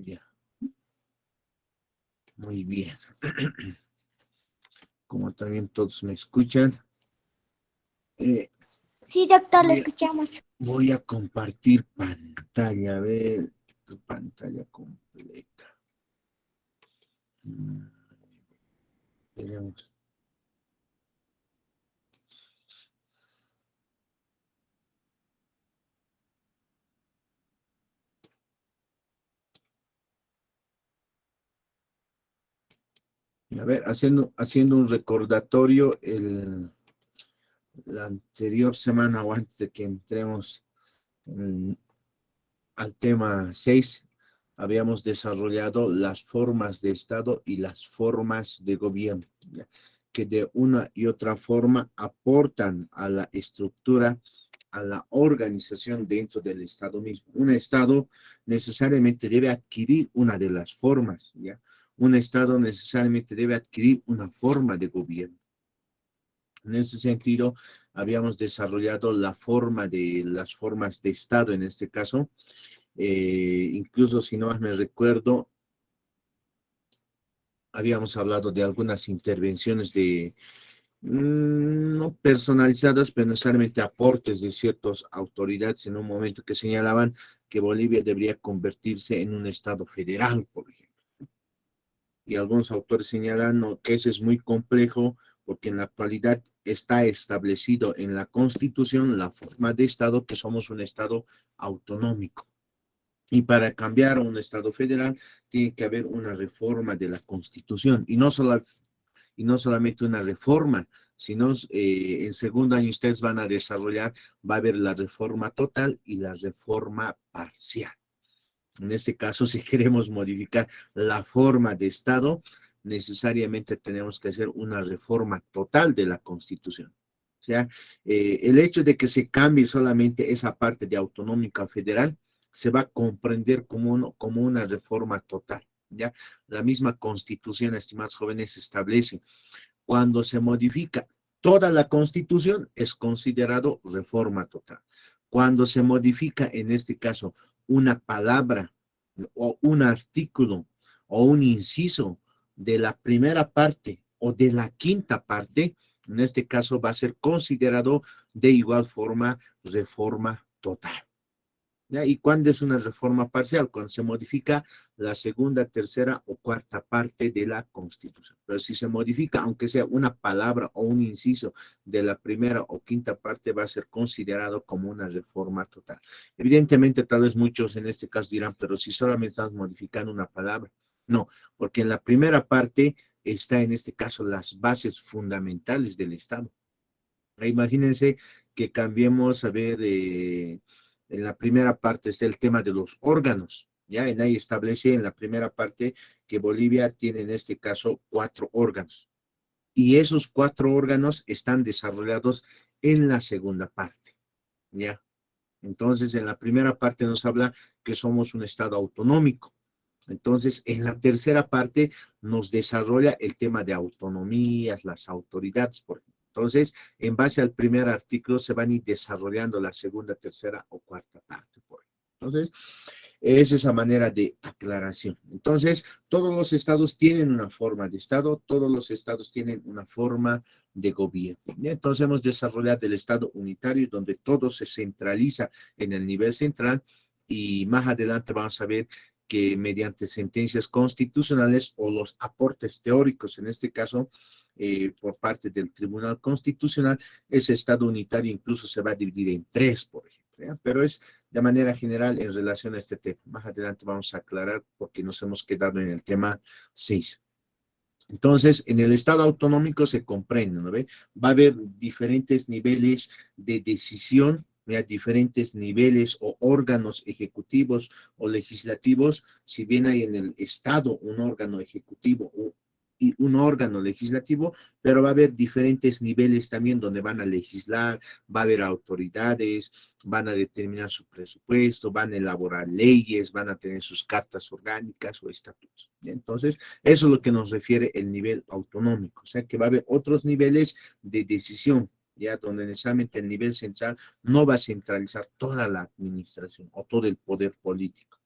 Ya, muy bien. Como también todos me escuchan, eh, Sí, doctor, lo voy, a, escuchamos. voy a compartir pantalla. A ver, tu pantalla completa. Mm, Veremos. A ver, haciendo un recordatorio, la anterior semana o antes de que entremos en- al tema 6, habíamos desarrollado las formas de Estado y las formas de gobierno, ¿ya? Que de una y otra forma aportan a la estructura, a la organización dentro del Estado mismo. Un Estado necesariamente debe adquirir una de las formas, ¿ya? Un Estado necesariamente debe adquirir una forma de gobierno. En ese sentido, habíamos desarrollado las formas de Estado en este caso. Incluso si no me recuerdo, habíamos hablado de algunas intervenciones no personalizadas, pero necesariamente aportes de ciertas autoridades en un momento que señalaban que Bolivia debería convertirse en un Estado federal, por ejemplo. Y algunos autores señalan no, que eso es muy complejo porque en la actualidad está establecido en la Constitución la forma de Estado que somos un Estado autonómico. Y para cambiar a un Estado federal tiene que haber una reforma de la Constitución y no solamente una reforma, sino en segundo año ustedes van a desarrollar, va a haber la reforma total y la reforma parcial. En este caso, si queremos modificar la forma de Estado, necesariamente tenemos que hacer una reforma total de la Constitución. O sea, el hecho de que se cambie solamente esa parte de autonómica federal se va a comprender como una reforma total. ¿Ya? La misma Constitución, estimados jóvenes, establece cuando se modifica toda la Constitución es considerado reforma total. Cuando se modifica, en este caso, una palabra o un artículo o un inciso de la primera parte o de la quinta parte, en este caso va a ser considerado de igual forma reforma total. ¿Ya? ¿Y cuándo es una reforma parcial? Cuando se modifica la segunda, tercera o cuarta parte de la Constitución. Pero si se modifica, aunque sea una palabra o un inciso de la primera o quinta parte, va a ser considerado como una reforma total. Evidentemente, tal vez muchos en este caso dirán, pero si solamente estamos modificando una palabra. No, porque en la primera parte está en este caso las bases fundamentales del Estado. Imagínense que cambiemos, a ver, en la primera parte está el tema de los órganos, ¿ya? En ahí establece en la primera parte que Bolivia tiene en este caso 4 órganos. Y esos 4 órganos están desarrollados en la segunda parte, ¿ya? Entonces, en la primera parte nos habla que somos un estado autonómico. Entonces, en la tercera parte nos desarrolla el tema de autonomías, las autoridades, por ejemplo. Entonces, en base al primer artículo se van a ir desarrollando la segunda, tercera o cuarta parte, por ejemplo. Entonces, es esa manera de aclaración. Entonces, todos los estados tienen una forma de estado, todos los estados tienen una forma de gobierno. Entonces, hemos desarrollado el estado unitario, donde todo se centraliza en el nivel central, y más adelante vamos a ver que mediante sentencias constitucionales o los aportes teóricos, en este caso, por parte del Tribunal Constitucional, ese Estado unitario incluso se va a dividir en 3, por ejemplo. ¿Ya? Pero es de manera general en relación a este tema. Más adelante vamos a aclarar porque nos hemos quedado en el tema 6. Entonces, en el Estado autonómico se comprende, ¿no ve? Va a haber diferentes niveles de decisión, ¿ya? Diferentes niveles o órganos ejecutivos o legislativos. Si bien hay en el Estado un órgano ejecutivo y un órgano legislativo, pero va a haber diferentes niveles también donde van a legislar, va a haber autoridades, van a determinar su presupuesto, van a elaborar leyes, van a tener sus cartas orgánicas o estatutos. Entonces, eso es lo que nos refiere el nivel autonómico, o sea que va a haber otros niveles de decisión, ya donde necesariamente el nivel central no va a centralizar toda la administración o todo el poder político.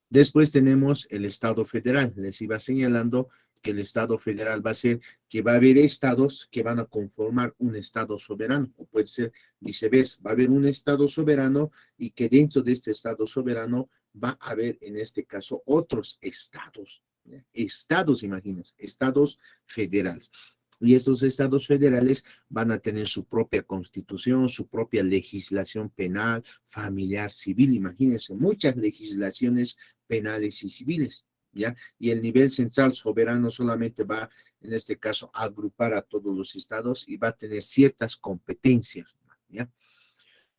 Después tenemos el Estado federal. Les iba señalando que el Estado federal va a ser que va a haber estados que van a conformar un Estado soberano, o puede ser viceversa. Va a haber un Estado soberano y que dentro de este Estado soberano va a haber, en este caso, otros estados. Estados, imagínense, estados federales. Y estos estados federales van a tener su propia constitución, su propia legislación penal, familiar, civil. Imagínense, muchas legislaciones penales y civiles, ¿ya? Y el nivel central soberano solamente va, en este caso, a agrupar a todos los estados y va a tener ciertas competencias, ¿ya?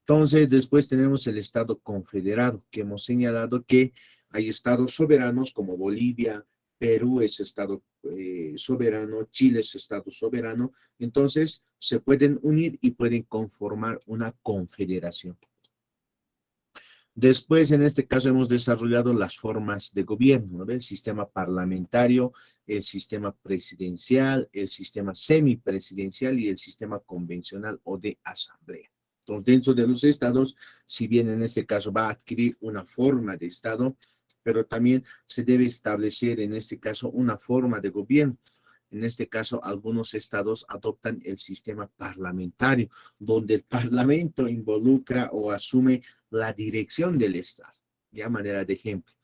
Entonces, después tenemos el Estado confederado, que hemos señalado que hay estados soberanos como Bolivia, Perú es Estado soberano, Chile es Estado soberano, entonces se pueden unir y pueden conformar una confederación. Después, en este caso, hemos desarrollado las formas de gobierno, ¿no? El sistema parlamentario, el sistema presidencial, el sistema semipresidencial y el sistema convencional o de asamblea. Entonces, dentro de los estados, si bien en este caso va a adquirir una forma de estado, pero también se debe establecer en este caso una forma de gobierno. En este caso, algunos estados adoptan el sistema parlamentario, donde el parlamento involucra o asume la dirección del estado, ya manera de ejemplo.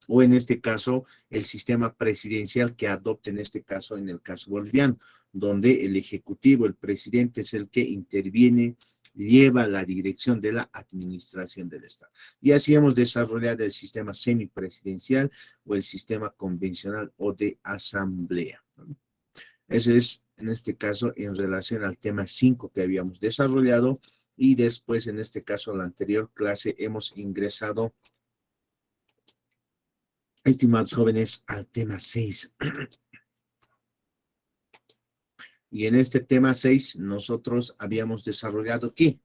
O en este caso, el sistema presidencial que adopta en este caso, en el caso boliviano, donde el ejecutivo, el presidente es el que interviene, lleva la dirección de la administración del Estado. Y así hemos desarrollado el sistema semipresidencial o el sistema convencional o de asamblea. Eso es, en este caso, en relación al tema 5 que habíamos desarrollado y después, en este caso, en la anterior clase, hemos ingresado, estimados jóvenes, al tema 6. Y en este tema 6, nosotros habíamos desarrollado ¿qué?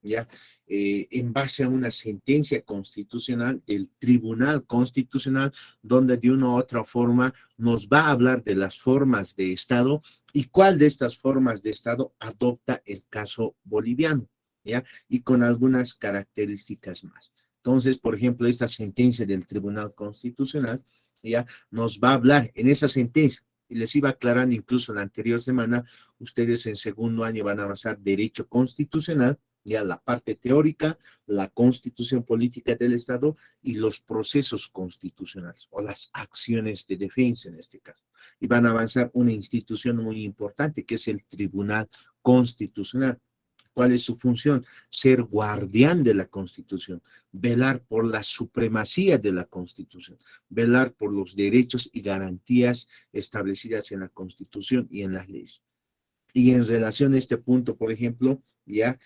¿Ya? En base a una sentencia constitucional del Tribunal Constitucional, donde de una u otra forma nos va a hablar de las formas de Estado y cuál de estas formas de Estado adopta el caso boliviano, ¿ya? Y con algunas características más. Entonces, por ejemplo, esta sentencia del Tribunal Constitucional, ¿ya? Nos va a hablar en esa sentencia, y les iba aclarando incluso la anterior semana, ustedes en segundo año van a avanzar derecho constitucional, ya la parte teórica, la constitución política del Estado y los procesos constitucionales o las acciones de defensa en este caso. Y van a avanzar una institución muy importante que es el Tribunal Constitucional. ¿Cuál es su función? Ser guardián de la Constitución, velar por la supremacía de la Constitución, velar por los derechos y garantías establecidas en la Constitución y en las leyes. Y en relación a este punto, por ejemplo, ya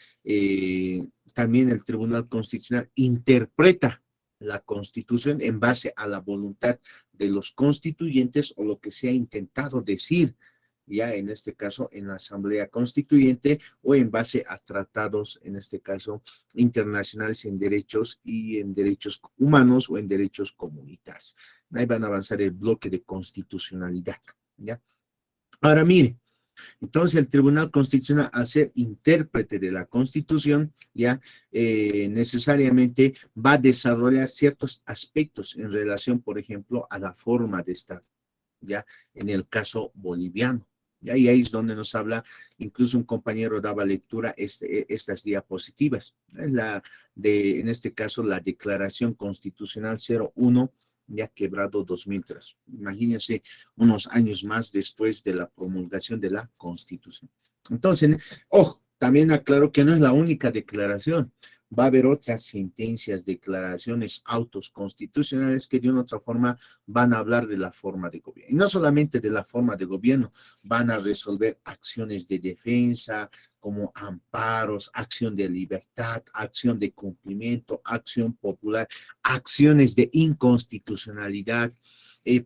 también el Tribunal Constitucional interpreta la Constitución en base a la voluntad de los constituyentes o lo que se ha intentado decir, ya en este caso en la Asamblea Constituyente o en base a tratados, en este caso internacionales en derechos y en derechos humanos o en derechos comunitarios. Ahí van a avanzar el bloque de constitucionalidad, ¿ya? Ahora mire, entonces, el Tribunal Constitucional, al ser intérprete de la Constitución, ya necesariamente va a desarrollar ciertos aspectos en relación, por ejemplo, a la forma de Estado, ya en el caso boliviano. ¿Ya? Y ahí es donde nos habla, incluso un compañero daba lectura estas diapositivas, en este caso, la Declaración Constitucional 01, ya quebrado 2003. Imagínense unos años más después de la promulgación de la Constitución. Entonces, ojo, también aclaro que no es la única declaración. Va a haber otras sentencias, declaraciones, autos constitucionales que de una u otra forma van a hablar de la forma de gobierno. Y no solamente de la forma de gobierno, van a resolver acciones de defensa, como amparos, acción de libertad, acción de cumplimiento, acción popular, acciones de inconstitucionalidad,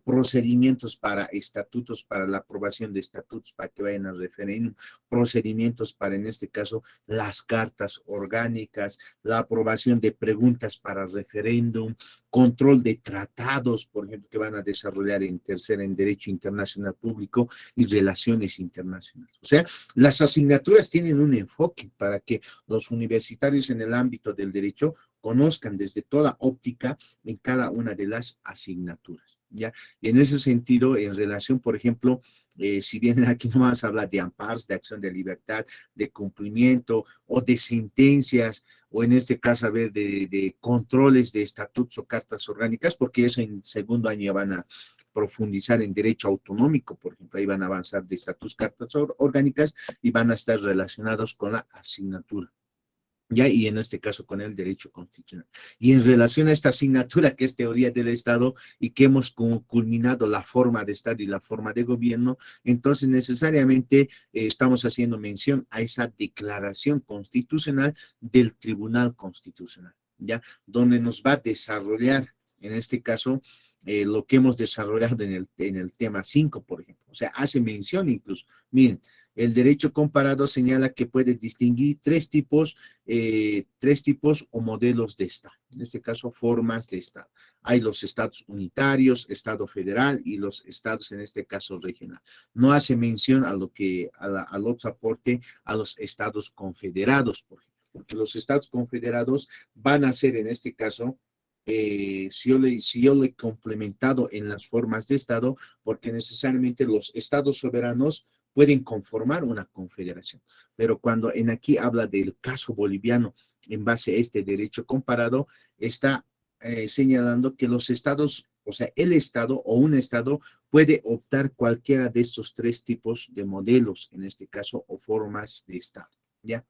procedimientos para estatutos, para la aprobación de estatutos, para que vayan al referéndum, procedimientos para, en este caso, las cartas orgánicas, la aprobación de preguntas para referéndum, control de tratados, por ejemplo, que van a desarrollar en tercera en Derecho Internacional Público y Relaciones Internacionales. O sea, las asignaturas tienen un enfoque para que los universitarios en el ámbito del derecho conozcan desde toda óptica en cada una de las asignaturas, ¿ya? Y en ese sentido, en relación, por ejemplo, si bien aquí no vamos a hablar de amparos, de acción de libertad, de cumplimiento o de sentencias, o en este caso, a ver, de controles de estatutos o cartas orgánicas, porque eso en segundo año ya van a profundizar en derecho autonómico, por ejemplo, ahí van a avanzar de estatutos, cartas orgánicas y van a estar relacionados con la asignatura. ¿Ya? Y en este caso con el derecho constitucional. Y en relación a esta asignatura que es teoría del Estado y que hemos culminado la forma de Estado y la forma de gobierno, entonces necesariamente estamos haciendo mención a esa declaración constitucional del Tribunal Constitucional, ¿ya? Donde nos va a desarrollar, en este caso, lo que hemos desarrollado en el tema 5, por ejemplo. O sea, hace mención incluso, miren, el derecho comparado señala que puede distinguir tres tipos o modelos de Estado. En este caso, formas de Estado. Hay los estados unitarios, Estado federal y los estados, en este caso, regional. No hace mención a lo que, al otro aporte, a los estados confederados, por ejemplo, porque los estados confederados van a ser, en este caso, si yo le he complementado en las formas de Estado, porque necesariamente los estados soberanos pueden conformar una confederación. Pero cuando en aquí habla del caso boliviano en base a este derecho comparado, está señalando que los estados, o sea, el estado o un estado puede optar cualquiera de estos tres tipos de modelos, en este caso, o formas de estado, ¿ya?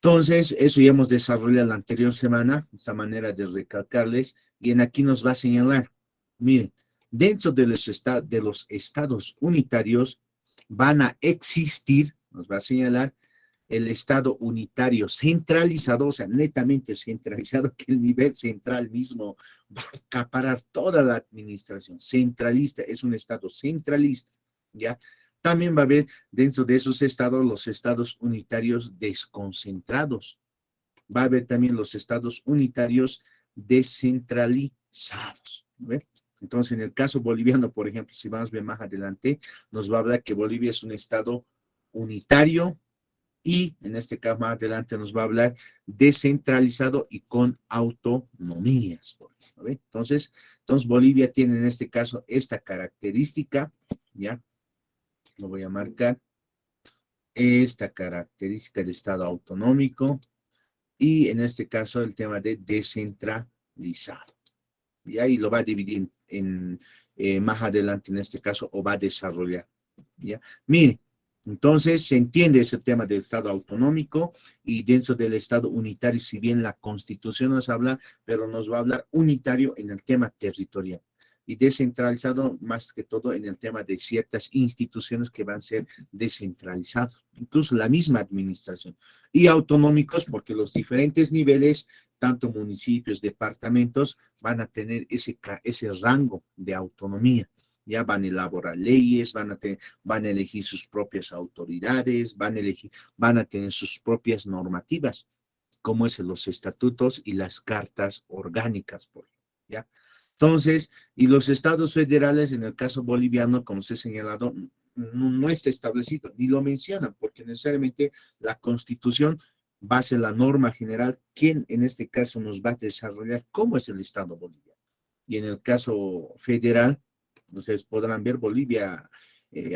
Entonces, eso ya hemos desarrollado la anterior semana, esta manera de recalcarles, y en aquí nos va a señalar, miren, dentro de los estados unitarios van a existir, nos va a señalar, el estado unitario centralizado, o sea, netamente centralizado, que el nivel central mismo va a acaparar toda la administración centralista, es un estado centralista, ¿ya? También va a haber dentro de esos estados los estados unitarios desconcentrados. Va a haber también los estados unitarios descentralizados. ¿Ve? Entonces, en el caso boliviano, por ejemplo, si vamos a ver más adelante, nos va a hablar que Bolivia es un estado unitario y en este caso más adelante nos va a hablar descentralizado y con autonomías. ¿Ve? Entonces, Bolivia tiene en este caso esta característica, ¿ya? Lo voy a marcar, esta característica de Estado autonómico y en este caso el tema de descentralizado. Y ahí lo va a dividir más adelante en este caso o va a desarrollar. ¿Ya? Mire, entonces se entiende ese tema del Estado autonómico y dentro del Estado unitario, si bien la Constitución nos habla, pero nos va a hablar unitario en el tema territorial y descentralizado más que todo en el tema de ciertas instituciones que van a ser descentralizados, incluso la misma administración, y autonómicos porque los diferentes niveles, tanto municipios, departamentos, van a tener ese rango de autonomía. Ya van a elaborar leyes, van a elegir sus propias autoridades, van a tener sus propias normativas, como es los estatutos y las cartas orgánicas, por ejemplo, ¿ya? Entonces, y los estados federales, en el caso boliviano, como se ha señalado, no está establecido, ni lo mencionan, porque necesariamente la Constitución va a ser la norma general, quien en este caso nos va a desarrollar cómo es el Estado boliviano. Y en el caso federal, ustedes podrán ver Bolivia,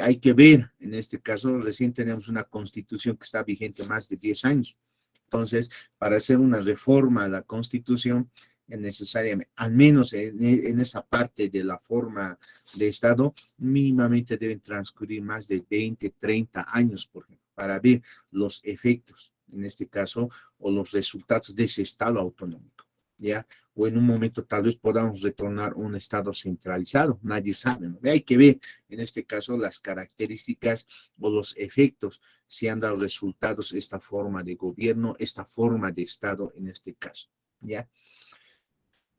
hay que ver, en este caso, recién tenemos una constitución que está vigente más de 10 años. Entonces, para hacer una reforma a la constitución, es necesariamente, al menos en esa parte de la forma de Estado, mínimamente deben transcurrir más de 20, 30 años, por ejemplo, para ver los efectos, en este caso, o los resultados de ese Estado autonómico, ¿ya? O en un momento tal vez podamos retornar a un Estado centralizado, nadie sabe, ¿no? Hay que ver, en este caso, las características o los efectos, si han dado resultados esta forma de gobierno, esta forma de Estado en este caso, ¿ya?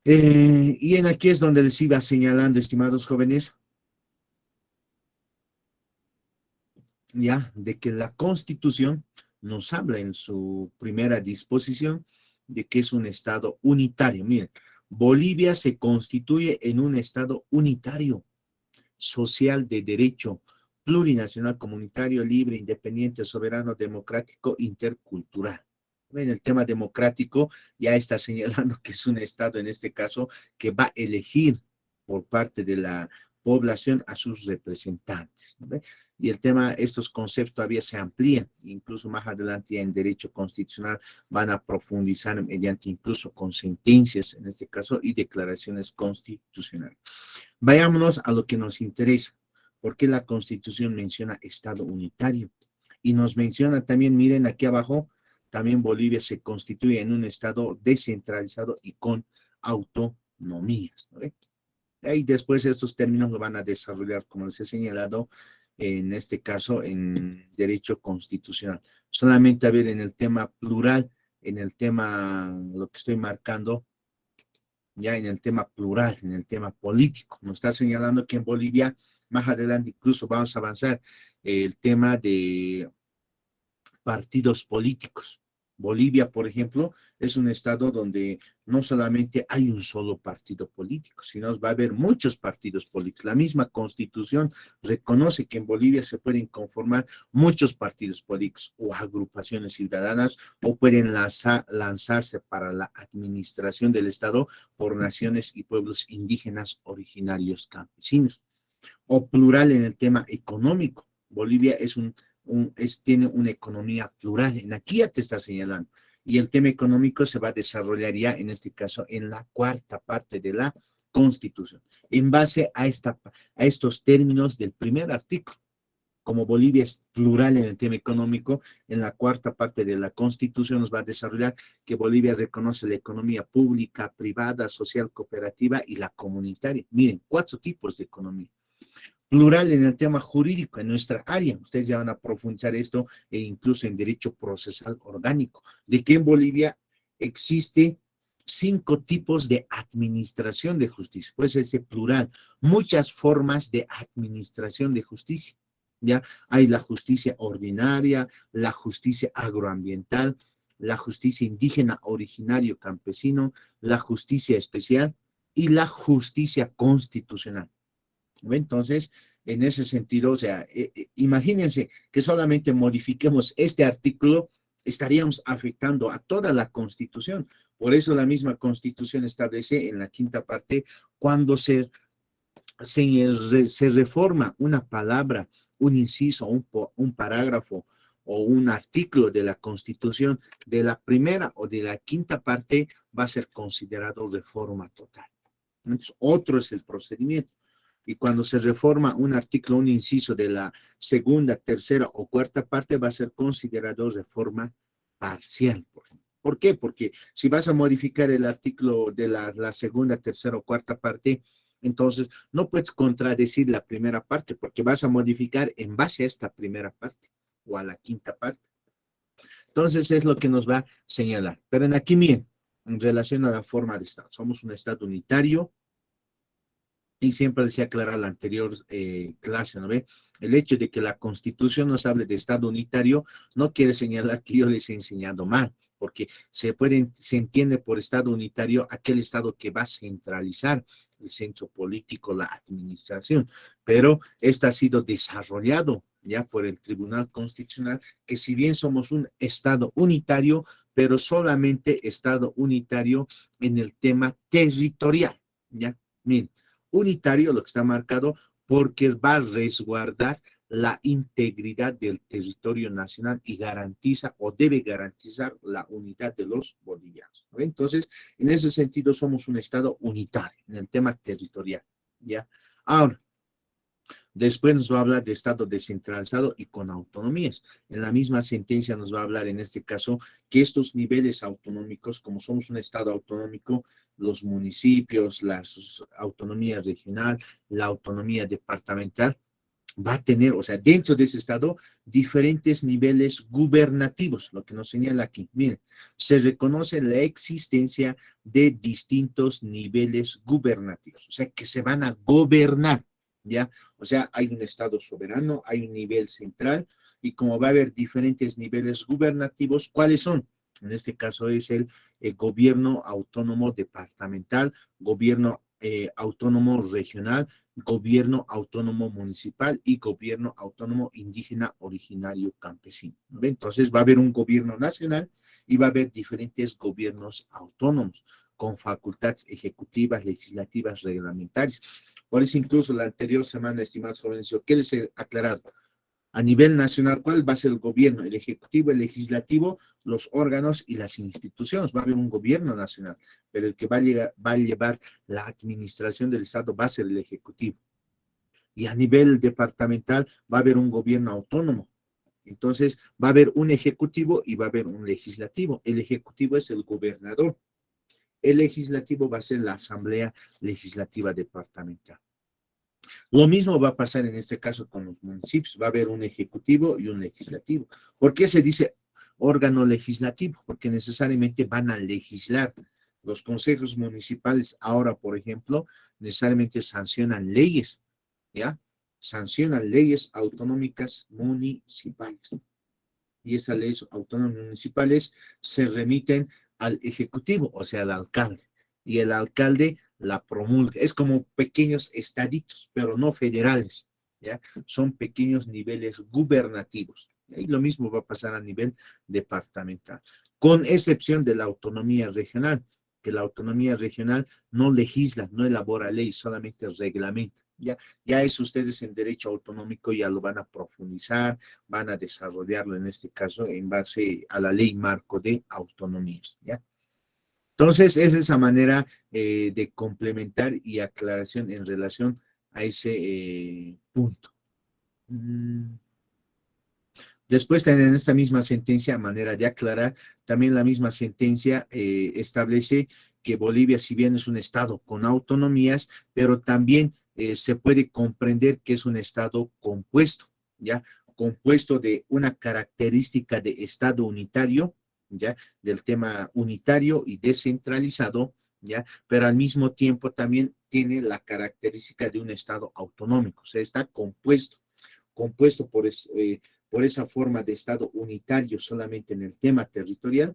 Y en aquí es donde les iba señalando, estimados jóvenes, ya, de que la Constitución nos habla en su primera disposición de que es un Estado unitario. Miren, Bolivia se constituye en un Estado unitario, social de derecho, plurinacional, comunitario, libre, independiente, soberano, democrático, intercultural. En el tema democrático ya está señalando que es un Estado, en este caso, que va a elegir por parte de la población a sus representantes, ¿no? Y el tema, estos conceptos todavía se amplían, incluso más adelante ya en derecho constitucional van a profundizar mediante incluso con sentencias, en este caso, y declaraciones constitucionales. Vayámonos a lo que nos interesa. ¿Por qué la Constitución menciona Estado unitario? Y nos menciona también, miren aquí abajo, también Bolivia se constituye en un Estado descentralizado y con autonomías, ¿no? Y después estos términos lo van a desarrollar, como les he señalado, en este caso, en derecho constitucional. Solamente a ver en el tema plural, en el tema, lo que estoy marcando, ya en el tema plural, en el tema político. Nos está señalando que en Bolivia, más adelante incluso vamos a avanzar el tema de partidos políticos. Bolivia, por ejemplo, es un estado donde no solamente hay un solo partido político, sino va a haber muchos partidos políticos. La misma constitución reconoce que en Bolivia se pueden conformar muchos partidos políticos o agrupaciones ciudadanas o pueden lanzarse para la administración del estado por naciones y pueblos indígenas originarios campesinos. O plural en el tema económico. Bolivia tiene una economía plural. En aquí ya te está señalando. Y el tema económico se va a desarrollar ya, en este caso, en la cuarta parte de la Constitución, en base a estos términos del primer artículo. Como Bolivia es plural en el tema económico, en la cuarta parte de la Constitución nos va a desarrollar que Bolivia reconoce la economía pública, privada, social, cooperativa y la comunitaria. Miren, 4 tipos de economía. Plural en el tema jurídico, en nuestra área. Ustedes ya van a profundizar esto e incluso en derecho procesal orgánico, de que en Bolivia existe 5 tipos de administración de justicia. Pues ese plural, muchas formas de administración de justicia. Ya hay la justicia ordinaria, la justicia agroambiental, la justicia indígena originario campesino, la justicia especial y la justicia constitucional. Entonces, en ese sentido, o sea, imagínense que solamente modifiquemos este artículo, estaríamos afectando a toda la Constitución. Por eso la misma Constitución establece en la quinta parte, cuando se reforma una palabra, un inciso, un parágrafo o un artículo de la Constitución, de la primera o de la quinta parte va a ser considerado reforma total. Entonces, otro es el procedimiento. Y cuando se reforma un artículo, un inciso de la segunda, tercera o cuarta parte, va a ser considerado reforma parcial. ¿Por qué? Porque si vas a modificar el artículo de la segunda, tercera o cuarta parte, entonces no puedes contradecir la primera parte, porque vas a modificar en base a esta primera parte o a la quinta parte. Entonces es lo que nos va a señalar. Pero en aquí, miren, en relación a la forma de Estado, somos un Estado unitario, y siempre decía aclarar la anterior clase, ¿no ve? El hecho de que la Constitución nos hable de Estado unitario no quiere señalar que yo les he enseñado mal, porque se entiende por Estado unitario aquel Estado que va a centralizar el centro político, la administración, pero esto ha sido desarrollado ya por el Tribunal Constitucional, que si bien somos un Estado unitario, pero solamente Estado unitario en el tema territorial, ¿ya? Miren, unitario, lo que está marcado, porque va a resguardar la integridad del territorio nacional y garantiza o debe garantizar la unidad de los bolivianos. ¿No? Entonces, en ese sentido, somos un Estado unitario en el tema territorial. ¿Ya? Ahora, después nos va a hablar de Estado descentralizado y con autonomías. En la misma sentencia nos va a hablar en este caso que estos niveles autonómicos, como somos un Estado autonómico, los municipios, la autonomía regional, la autonomía departamental, va a tener, o sea, dentro de ese Estado, diferentes niveles gubernativos, lo que nos señala aquí. Miren, se reconoce la existencia de distintos niveles gubernativos, o sea, que se van a gobernar. ¿Ya? O sea, hay un Estado soberano, hay un nivel central, y como va a haber diferentes niveles gubernativos, ¿cuáles son? En este caso es el gobierno autónomo departamental, gobierno autónomo regional, gobierno autónomo municipal y gobierno autónomo indígena originario campesino. ¿No? Entonces va a haber un gobierno nacional y va a haber diferentes gobiernos autónomos con facultades ejecutivas, legislativas, reglamentarias. Por eso incluso la anterior semana, estimados jóvenes, yo ¿qué les he aclarado? A nivel nacional, ¿cuál va a ser el gobierno? El ejecutivo, el legislativo, los órganos y las instituciones. Va a haber un gobierno nacional, pero el que va a llevar la administración del Estado va a ser el ejecutivo. Y a nivel departamental va a haber un gobierno autónomo. Entonces, va a haber un ejecutivo y va a haber un legislativo. El ejecutivo es el gobernador. El legislativo va a ser la Asamblea Legislativa Departamental. Lo mismo va a pasar en este caso con los municipios. Va a haber un ejecutivo y un legislativo. ¿Por qué se dice órgano legislativo? Porque necesariamente van a legislar. Los consejos municipales ahora, por ejemplo, necesariamente sancionan leyes, ¿ya? Sancionan leyes autonómicas municipales. Y estas leyes autónomas municipales se remiten al ejecutivo, o sea, al alcalde. Y el alcalde la promulga. Es como pequeños estaditos, pero no federales, ¿ya? Son pequeños niveles gubernativos. Y lo mismo va a pasar a nivel departamental, con excepción de la autonomía regional, que la autonomía regional no legisla, no elabora ley, solamente reglamenta. Ya es ustedes en derecho autonómico, ya lo van a profundizar, van a desarrollarlo en este caso en base a la ley marco de autonomías, ¿ya? Entonces, es esa manera de complementar y aclaración en relación a ese punto. Después, en esta misma sentencia, a manera de aclarar, también la misma sentencia establece que Bolivia, si bien es un estado con autonomías, pero también se puede comprender que es un estado compuesto, ¿ya? Compuesto de una característica de estado unitario, ¿ya? Del tema unitario y descentralizado, ¿ya? Pero al mismo tiempo también tiene la característica de un estado autonómico, o sea, está compuesto por esa forma de estado unitario solamente en el tema territorial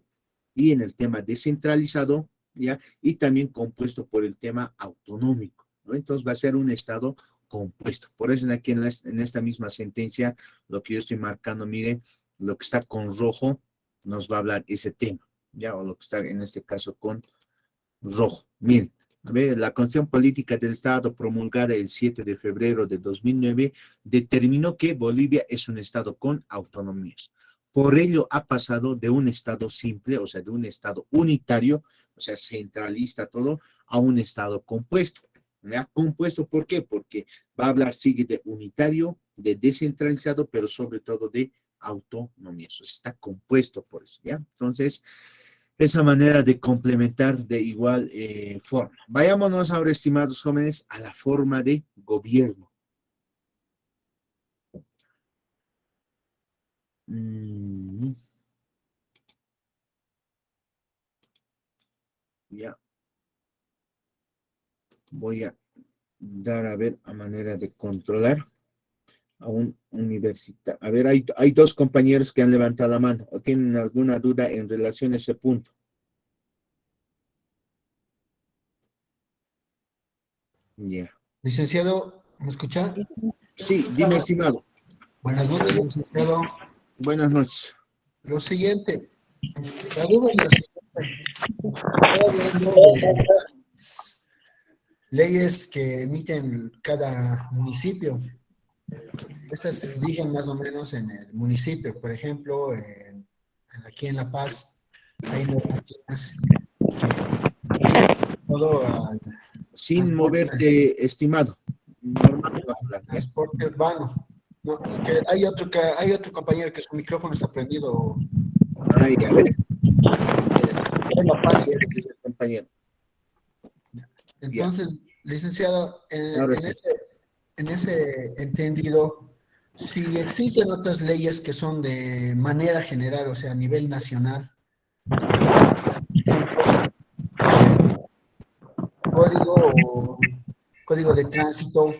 y en el tema descentralizado, ¿ya? Y también compuesto por el tema autonómico, ¿no? Entonces va a ser un estado compuesto. Por eso aquí en esta misma sentencia, lo que yo estoy marcando, miren, lo que está con rojo nos va a hablar ese tema, ¿ya? O lo que está en este caso con rojo. Miren, la Constitución Política del Estado promulgada el 7 de febrero de 2009 determinó que Bolivia es un Estado con autonomías. Por ello ha pasado de un Estado simple, o sea, de un Estado unitario, o sea, centralista todo, a un Estado compuesto. ¿Ya? Compuesto, ¿por qué? Porque va a hablar, sigue de unitario, de descentralizado, pero sobre todo de autonomía. Eso está compuesto por eso, ¿ya? Entonces, esa manera de complementar de igual forma. Vayámonos ahora, estimados jóvenes, a la forma de gobierno. Ya voy a dar a ver a manera de controlar a un universitario. A ver, hay dos compañeros que han levantado la mano o tienen alguna duda en relación a ese punto. Ya. Licenciado, ¿me escucha? Sí, dime, estimado. Buenas noches, licenciado. Buenas noches. Lo siguiente, la duda es la siguiente. Estaba hablando de las leyes que emiten cada municipio. Estas rigen más o menos en el municipio. Por ejemplo, aquí en La Paz hay normativas que rigen todo al Sin transporte, moverte, estimado. Normal, ¿ya? transporte urbano. No, es que hay otro compañero que su micrófono está prendido. Ay, a ver. En La Paz. Compañero. Ya, Entonces, licenciado, ahora sí. en ese entendido, si existen otras leyes que son de manera general, o sea, a nivel nacional, por ejemplo, código o código de tránsito,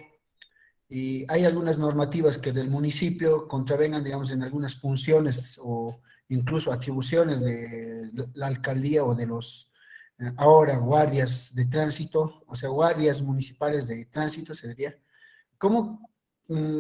y hay algunas normativas que del municipio contravengan, digamos, en algunas funciones o incluso atribuciones de la alcaldía o de los ahora guardias de tránsito, o sea, guardias municipales de tránsito, se diría. ¿Cómo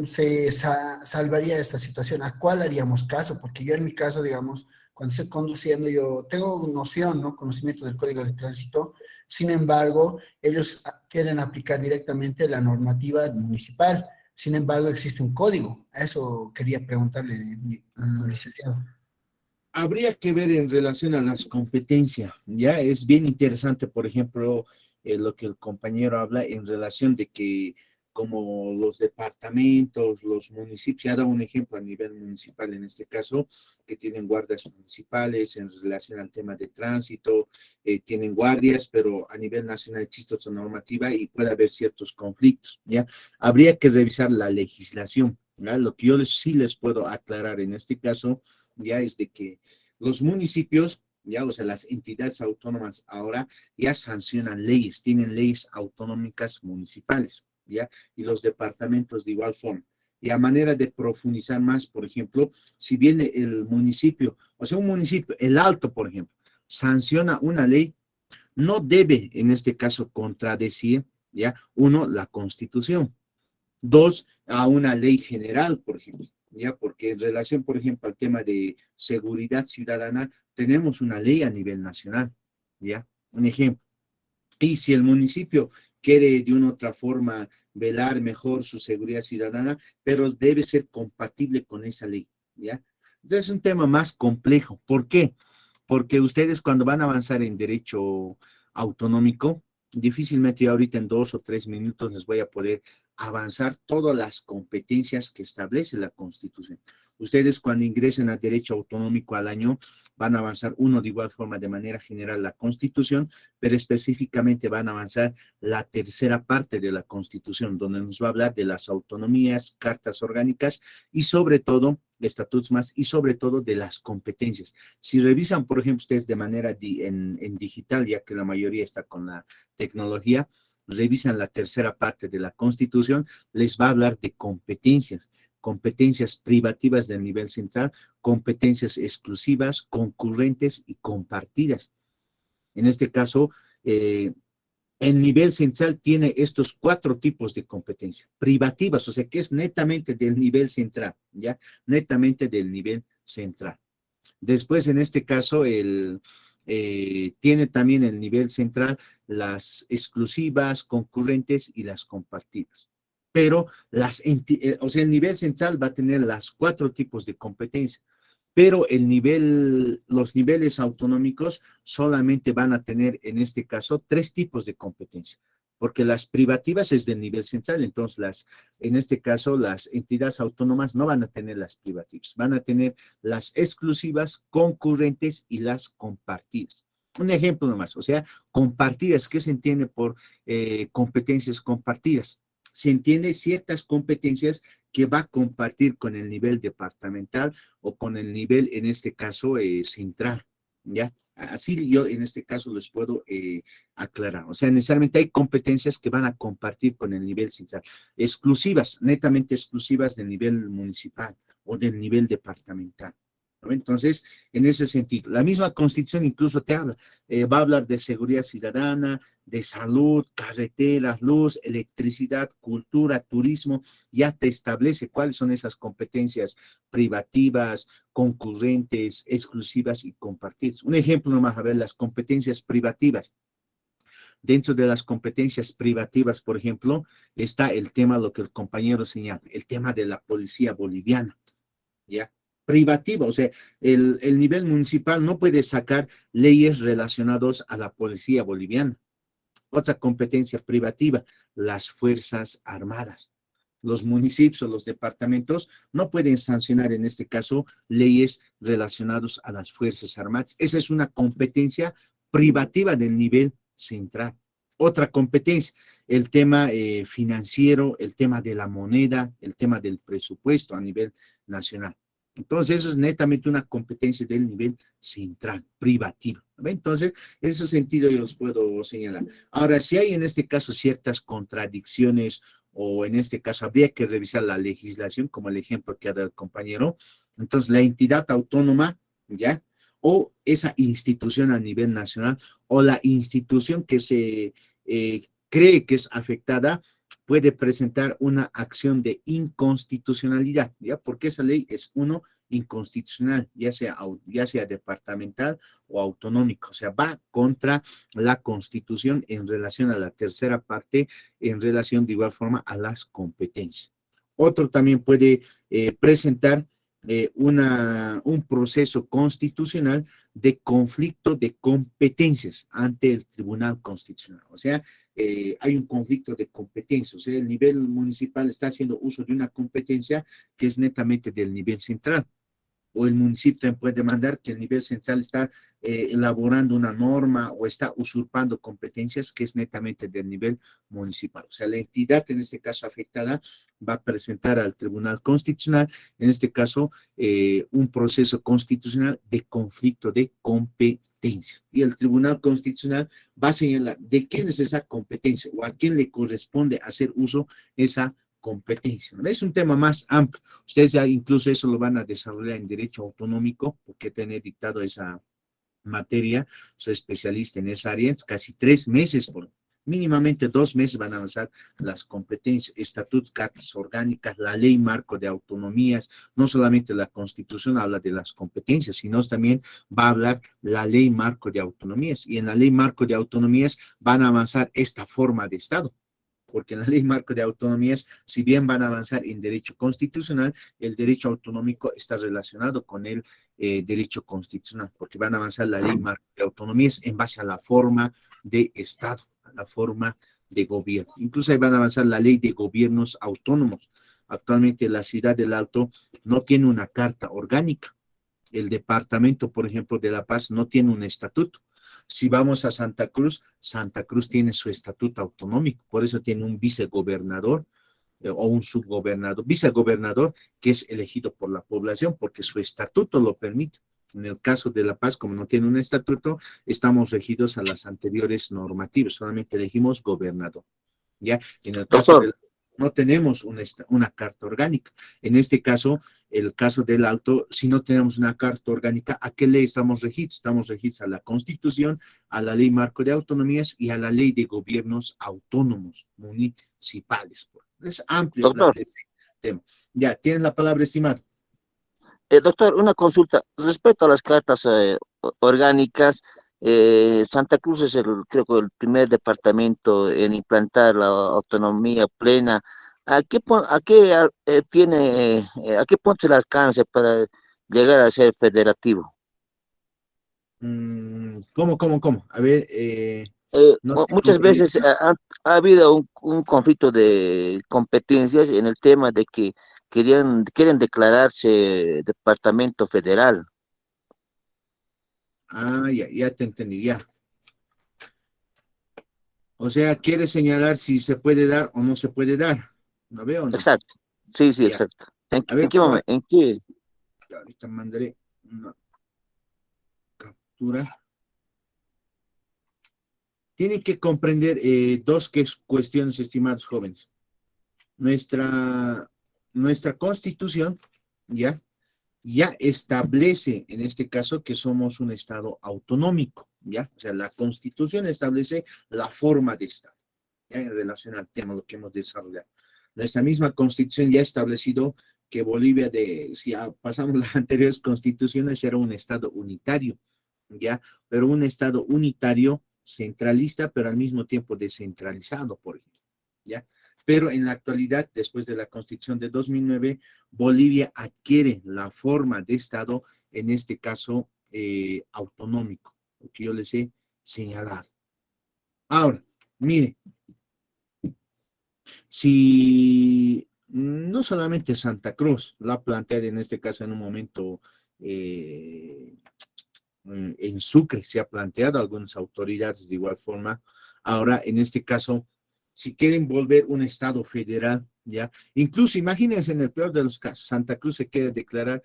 se salvaría esta situación? ¿A cuál haríamos caso? Porque yo en mi caso, digamos, cuando estoy conduciendo, yo tengo noción, ¿no? Conocimiento del Código de Tránsito. Sin embargo, ellos quieren aplicar directamente la normativa municipal. Sin embargo, existe un código. A eso quería preguntarle, licenciado. Habría que ver en relación a las competencias, ¿ya? Es bien interesante, por ejemplo, lo que el compañero habla en relación de que como los departamentos, los municipios, ya da un ejemplo a nivel municipal en este caso, que tienen guardias municipales en relación al tema de tránsito, tienen guardias, pero a nivel nacional existe otra normativa y puede haber ciertos conflictos, ¿ya? Habría que revisar la legislación, ¿ya? Lo que yo sí les puedo aclarar en este caso ya es de que los municipios, ya, o sea, las entidades autónomas ahora ya sancionan leyes, tienen leyes autonómicas municipales, ya, y los departamentos de igual forma. Y a manera de profundizar más, por ejemplo, si viene el municipio, o sea, un municipio, el Alto, por ejemplo, sanciona una ley, no debe, en este caso, contradecir, ya, uno, la Constitución, dos, a una ley general, por ejemplo, ya, porque en relación, por ejemplo, al tema de seguridad ciudadana, tenemos una ley a nivel nacional, ya, un ejemplo. Y si el municipio quiere de una u otra forma velar mejor su seguridad ciudadana, pero debe ser compatible con esa ley, ¿ya? Entonces es un tema más complejo. ¿Por qué? Porque ustedes cuando van a avanzar en derecho autonómico, difícilmente yo ahorita en 2 o 3 minutos les voy a poder avanzar todas las competencias que establece la Constitución. Ustedes cuando ingresen a derecho autonómico al año van a avanzar uno de igual forma de manera general la Constitución, pero específicamente van a avanzar la tercera parte de la Constitución, donde nos va a hablar de las autonomías, cartas orgánicas y sobre todo, estatutos más, y sobre todo de las competencias. Si revisan, por ejemplo, ustedes de manera en digital, ya que la mayoría está con la tecnología, revisan la tercera parte de la Constitución, les va a hablar de competencias, competencias privativas del nivel central, competencias exclusivas, concurrentes y compartidas. En este caso, el nivel central tiene estos 4 tipos de competencia. Privativas, o sea, que es netamente del nivel central, ¿ya? Netamente del nivel central. Después, en este caso, tiene también el nivel central las exclusivas, concurrentes y las compartidas. Pero o sea, el nivel central va a tener las 4 tipos de competencia, pero los niveles autonómicos solamente van a tener, en este caso, 3 tipos de competencia, porque las privativas es del nivel central, entonces en este caso, las entidades autónomas no van a tener las privativas, van a tener las exclusivas, concurrentes y las compartidas. Un ejemplo nomás, o sea, compartidas, ¿qué se entiende por competencias compartidas? Se entiende ciertas competencias que va a compartir con el nivel departamental o con el nivel, en este caso, central, ¿ya? Así yo en este caso les puedo aclarar. O sea, necesariamente hay competencias que van a compartir con el nivel central, exclusivas, netamente exclusivas del nivel municipal o del nivel departamental, ¿no? Entonces, en ese sentido, la misma Constitución incluso te habla, va a hablar de seguridad ciudadana, de salud, carreteras, luz, electricidad, cultura, turismo, ya te establece cuáles son esas competencias privativas, concurrentes, exclusivas y compartidas. Un ejemplo nomás, a ver, las competencias privativas. Dentro de las competencias privativas, por ejemplo, está el tema, lo que el compañero señala, el tema de la policía boliviana, ¿ya? Privativa, o sea, el nivel municipal no puede sacar leyes relacionadas a la policía boliviana. Otra competencia privativa, las Fuerzas Armadas. Los municipios o los departamentos no pueden sancionar, en este caso, leyes relacionadas a las Fuerzas Armadas. Esa es una competencia privativa del nivel central. Otra competencia, el tema financiero, el tema de la moneda, el tema del presupuesto a nivel nacional. Entonces, eso es netamente una competencia del nivel central, privativa. Entonces, en ese sentido yo los puedo señalar. Ahora, si hay en este caso ciertas contradicciones o en este caso habría que revisar la legislación, como el ejemplo que ha dado el compañero, entonces la entidad autónoma, ¿ya? o esa institución a nivel nacional o la institución que se cree que es afectada puede presentar una acción de inconstitucionalidad, ¿ya? Porque esa ley es inconstitucional, ya sea departamental o autonómica, o sea, va contra la Constitución en relación a la tercera parte, en relación de igual forma a las competencias. Otro también puede presentar un proceso constitucional de conflicto de competencias ante el Tribunal Constitucional. O sea, hay un conflicto de competencias. O sea, el nivel municipal está haciendo uso de una competencia que es netamente del nivel central. O el municipio también puede demandar que el nivel central está elaborando una norma o está usurpando competencias que es netamente del nivel municipal. O sea, la entidad en este caso afectada va a presentar al Tribunal Constitucional, en este caso, un proceso constitucional de conflicto de competencia. Y el Tribunal Constitucional va a señalar de quién es esa competencia o a quién le corresponde hacer uso esa competencia. Es un tema más amplio. Ustedes ya incluso eso lo van a desarrollar en derecho autonómico, porque tiene dictado esa materia, soy especialista en esa área, casi 3 meses, mínimamente 2 meses van a avanzar las competencias, estatutos, cartas orgánicas, la ley marco de autonomías, no solamente la Constitución habla de las competencias, sino también va a hablar la ley marco de autonomías, y en la ley marco de autonomías van a avanzar esta forma de Estado, porque en la ley marco de autonomías, si bien van a avanzar en derecho constitucional, el derecho autonómico está relacionado con el derecho constitucional, porque van a avanzar la ley marco de autonomías en base a la forma de Estado, a la forma de gobierno. Incluso ahí van a avanzar la ley de gobiernos autónomos. Actualmente la ciudad del Alto no tiene una carta orgánica. El departamento, por ejemplo, de La Paz no tiene un estatuto. Si vamos a Santa Cruz tiene su estatuto autonómico, por eso tiene un vicegobernador o un subgobernador, vicegobernador que es elegido por la población porque su estatuto lo permite. En el caso de La Paz, como no tiene un estatuto, estamos regidos a las anteriores normativas, solamente elegimos gobernador. ¿Ya? En el caso Doctor, del no tenemos una carta orgánica. En este caso, el caso del Alto, si no tenemos una carta orgánica, ¿a qué ley estamos regidos? Estamos regidos a la Constitución, a la Ley Marco de Autonomías y a la Ley de Gobiernos Autónomos Municipales. Es amplio doctor, el tema. Ya, tienes la palabra, estimado. doctor, una consulta. Respecto a las cartas orgánicas, Santa Cruz es creo que el primer departamento en implantar la autonomía plena. ¿A qué punto el alcance para llegar a ser federativo? ¿Cómo? A ver, no tengo Muchas muy... veces ha habido un conflicto de competencias en el tema de que quieren declararse departamento federal. Ya te entendí, ya. O sea, quiere señalar si se puede dar o no se puede dar. ¿No veo o no? Exacto. Sí, sí, Ya. exacto. ¿En, A en ver, qué momento? ¿En qué? ahorita mandaré una captura. Tiene que comprender dos cuestiones, estimados jóvenes. Nuestra, nuestra Constitución ya establece, en este caso, que somos un Estado autonómico, ¿ya? O sea, la Constitución establece la forma de Estado, ¿ya? En relación al tema, lo que hemos desarrollado. Nuestra misma Constitución ya ha establecido que Bolivia, si pasamos las anteriores constituciones, era un Estado unitario, ¿ya? Pero un Estado unitario centralista, pero al mismo tiempo descentralizado, por ejemplo, ¿ya? Pero en la actualidad, después de la Constitución de 2009, Bolivia adquiere la forma de Estado, en este caso autonómico, lo que yo les he señalado. Ahora, mire, si no solamente Santa Cruz lo ha planteado en este caso en un momento, en Sucre se ha planteado, algunas autoridades de igual forma. Ahora, en este caso, si quieren volver un Estado federal, ¿ya? Incluso imagínense en el peor de los casos, Santa Cruz se quiere declarar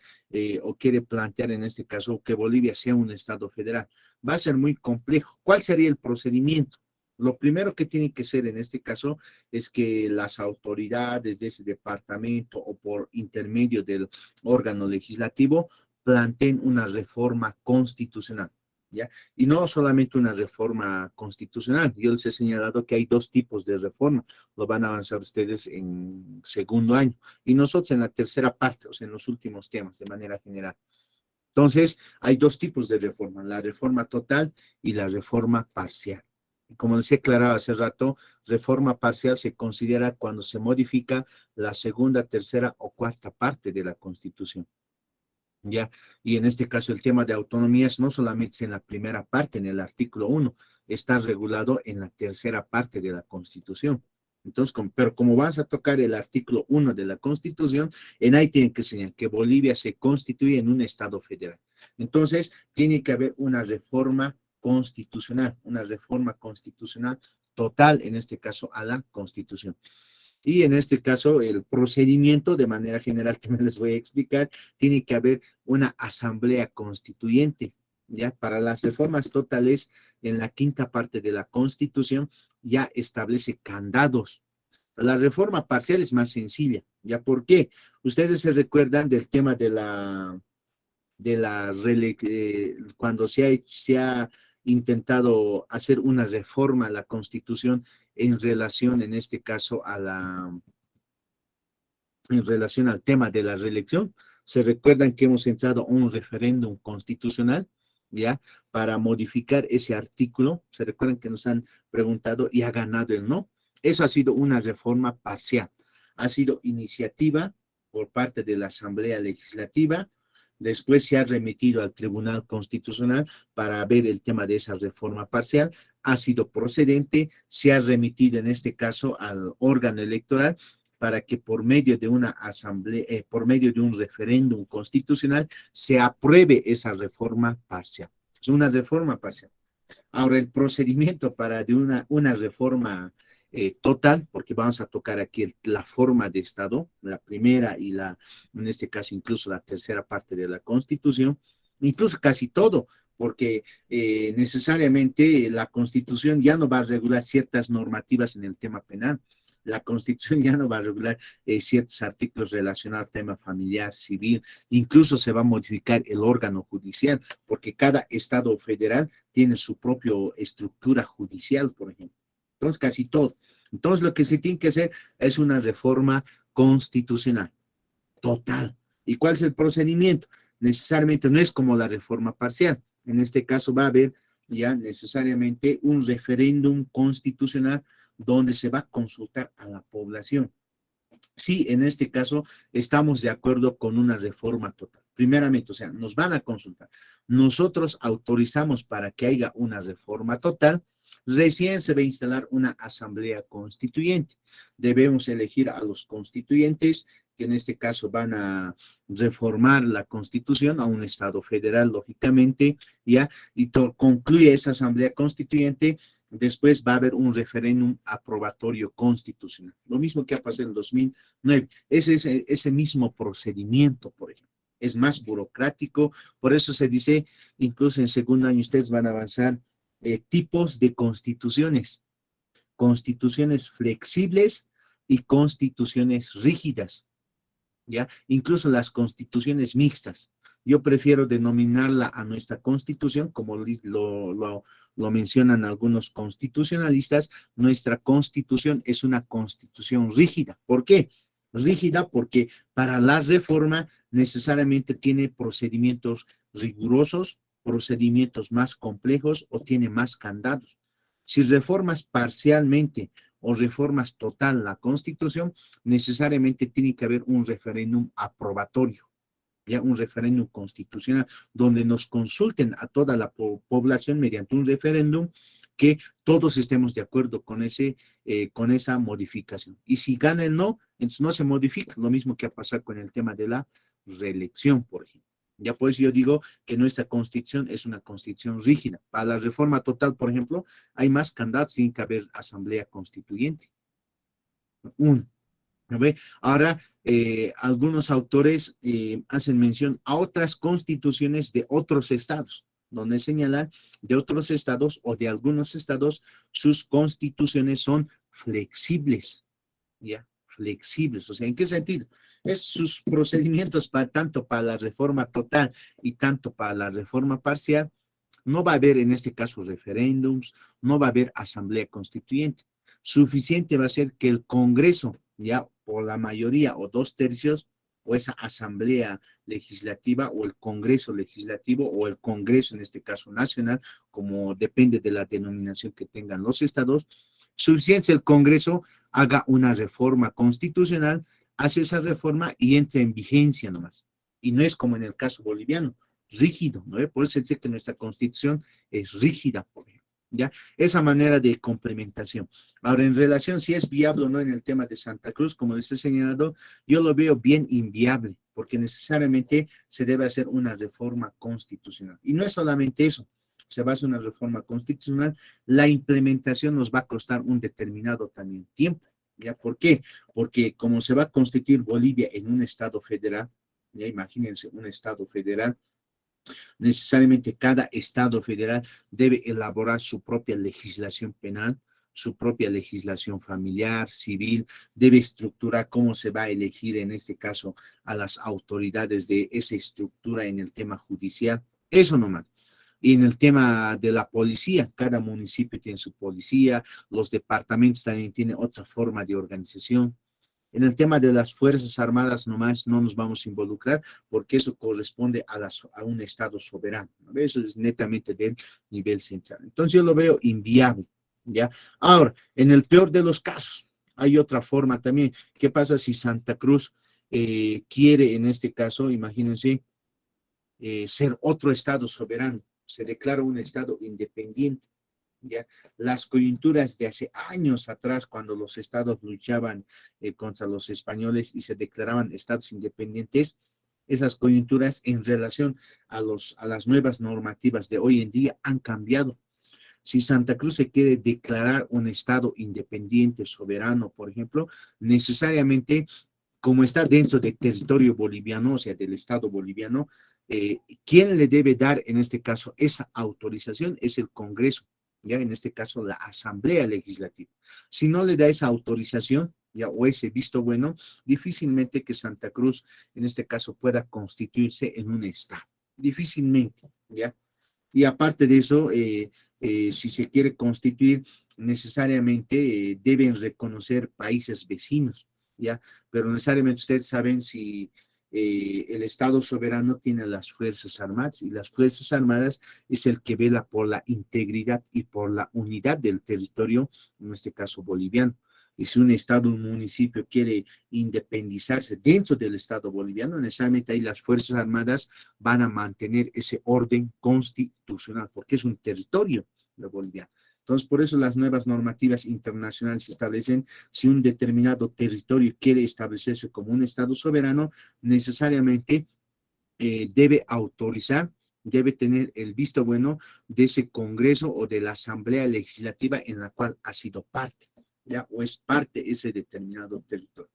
o quiere plantear en este caso que Bolivia sea un Estado federal. Va a ser muy complejo. ¿Cuál sería el procedimiento? Lo primero que tiene que ser en este caso es que las autoridades de ese departamento o por intermedio del órgano legislativo planteen una reforma constitucional, ¿ya? Y no solamente una reforma constitucional, yo les he señalado que hay dos tipos de reforma, lo van a avanzar ustedes en segundo año, y nosotros en la tercera parte, o sea, en los últimos temas, de manera general. Entonces, hay dos tipos de reforma, la reforma total y la reforma parcial. Como les he aclarado hace rato, reforma parcial se considera cuando se modifica la segunda, tercera o cuarta parte de la Constitución. ¿Ya? Y en este caso el tema de autonomías no solamente es en la primera parte, en el artículo 1, está regulado en la tercera parte de la Constitución. Entonces, pero como vas a tocar el artículo 1 de la Constitución, en ahí tienen que enseñar que Bolivia se constituye en un Estado federal. Entonces, tiene que haber una reforma constitucional total, en este caso, a la Constitución. Y en este caso, el procedimiento, de manera general, también les voy a explicar, tiene que haber una asamblea constituyente, ¿ya? Para las reformas totales, en la quinta parte de la Constitución, ya establece candados. La reforma parcial es más sencilla, ¿ya? ¿Por qué? Ustedes se recuerdan del tema cuando se ha intentado hacer una reforma a la Constitución en relación, en este caso, en relación al tema de la reelección. Se recuerdan que hemos entrado a un referéndum constitucional, ¿ya? Para modificar ese artículo. Se recuerdan que nos han preguntado y ha ganado el no. Eso ha sido una reforma parcial. Ha sido iniciativa por parte de la Asamblea Legislativa. Después se ha remitido al Tribunal Constitucional para ver el tema de esa reforma parcial. Ha sido procedente, se ha remitido en este caso al órgano electoral para que por medio de una asamblea, por medio de un referéndum constitucional, se apruebe esa reforma parcial. Es una reforma parcial. Ahora, el procedimiento para de una reforma total, porque vamos a tocar aquí la forma de Estado, la primera y en este caso incluso la tercera parte de la Constitución, incluso casi todo, porque necesariamente la Constitución ya no va a regular ciertas normativas en el tema penal. La Constitución ya no va a regular ciertos artículos relacionados al tema familiar, civil, incluso se va a modificar el órgano judicial, porque cada estado federal tiene su propia estructura judicial, por ejemplo. Entonces, casi todo. Entonces, lo que se tiene que hacer es una reforma constitucional total. ¿Y cuál es el procedimiento? Necesariamente no es como la reforma parcial. En este caso va a haber ya necesariamente un referéndum constitucional donde se va a consultar a la población. Sí, en este caso estamos de acuerdo con una reforma total. Primeramente, o sea, nos van a consultar. Nosotros autorizamos para que haya una reforma total. Recién se va a instalar una asamblea constituyente. Debemos elegir a los constituyentes, que en este caso van a reformar la constitución a un estado federal, lógicamente, ¿ya? Y concluye esa asamblea constituyente. Después va a haber un referéndum aprobatorio constitucional. Lo mismo que ha pasado en el 2009. Ese mismo procedimiento, por ejemplo. Es más burocrático. Por eso se dice, incluso en segundo año ustedes van a avanzar tipos de constituciones. Constituciones flexibles y constituciones rígidas, ¿ya? Incluso las constituciones mixtas. Yo prefiero denominarla a nuestra constitución, como lo mencionan algunos constitucionalistas, nuestra constitución es una constitución rígida. ¿Por qué? Rígida porque para la reforma necesariamente tiene procedimientos rigurosos, procedimientos más complejos o tiene más candados. Si reformas parcialmente o reformas total la Constitución, necesariamente tiene que haber un referéndum aprobatorio, ya un referéndum constitucional, donde nos consulten a toda la población mediante un referéndum que todos estemos de acuerdo con esa modificación. Y si gana el no, entonces no se modifica, lo mismo que ha pasado con el tema de la reelección, por ejemplo. Ya pues yo digo que nuestra constitución es una constitución rígida. Para la reforma total, por ejemplo, hay más candidatos, tiene que haber asamblea constituyente. Uno. ¿Ve? Ahora, algunos autores hacen mención a otras constituciones de otros estados, donde señalan de otros estados o de algunos estados, sus constituciones son flexibles, ¿ya? flexibles. O sea, ¿en qué sentido? Es sus procedimientos tanto para la reforma total y tanto para la reforma parcial. No va a haber en este caso referéndums, no va a haber asamblea constituyente. Suficiente va a ser que el Congreso, ya por la mayoría o 2/3, o esa asamblea legislativa o el Congreso legislativo o el Congreso en este caso nacional, como depende de la denominación que tengan los estados, suficiente el Congreso haga una reforma constitucional, hace esa reforma y entra en vigencia nomás. Y no es como en el caso boliviano, rígido, ¿no? Por eso dice que nuestra constitución es rígida, por ejemplo, ¿ya? Esa manera de complementación. Ahora, en relación si es viable o no en el tema de Santa Cruz, como les he señalado, yo lo veo bien inviable, porque necesariamente se debe hacer una reforma constitucional. Y no es solamente eso, se va a hacer una reforma constitucional, la implementación nos va a costar un determinado también tiempo. ¿Ya? ¿Por qué? Porque como se va a constituir Bolivia en un estado federal, ya imagínense un estado federal, necesariamente cada estado federal debe elaborar su propia legislación penal, su propia legislación familiar, civil, debe estructurar cómo se va a elegir en este caso a las autoridades de esa estructura en el tema judicial. Eso nomás. Y en el tema de la policía, cada municipio tiene su policía, los departamentos también tienen otra forma de organización. En el tema de las Fuerzas Armadas nomás no nos vamos a involucrar porque eso corresponde a un Estado soberano, ¿no? Eso es netamente del nivel central. Entonces yo lo veo inviable, ¿ya? Ahora, en el peor de los casos, hay otra forma también. ¿Qué pasa si Santa Cruz quiere, en este caso, imagínense, ser otro Estado soberano? Se declara un Estado independiente. ¿Ya? Las coyunturas de hace años atrás, cuando los estados luchaban contra los españoles y se declaraban estados independientes, esas coyunturas en relación a las nuevas normativas de hoy en día han cambiado. Si Santa Cruz se quiere declarar un estado independiente, soberano, por ejemplo, necesariamente, como está dentro del territorio boliviano, o sea, del estado boliviano, ¿quién le debe dar en este caso esa autorización? Es el Congreso, ya en este caso la Asamblea Legislativa. Si no le da esa autorización, ya, o ese visto bueno, difícilmente que Santa Cruz en este caso pueda constituirse en un estado. Difícilmente, ya. Y aparte de eso, si se quiere constituir, necesariamente deben reconocer países vecinos, ¿ya? Pero necesariamente ustedes saben si el Estado soberano tiene las Fuerzas Armadas y las Fuerzas Armadas es el que vela por la integridad y por la unidad del territorio, en este caso boliviano. Y si un estado, un municipio quiere independizarse dentro del estado boliviano, necesariamente ahí las Fuerzas Armadas van a mantener ese orden constitucional, porque es un territorio de Bolivia. Entonces, por eso las nuevas normativas internacionales establecen si un determinado territorio quiere establecerse como un estado soberano, necesariamente debe autorizar, debe tener el visto bueno de ese Congreso o de la Asamblea Legislativa en la cual ha sido parte, ¿ya? O es parte ese determinado territorio.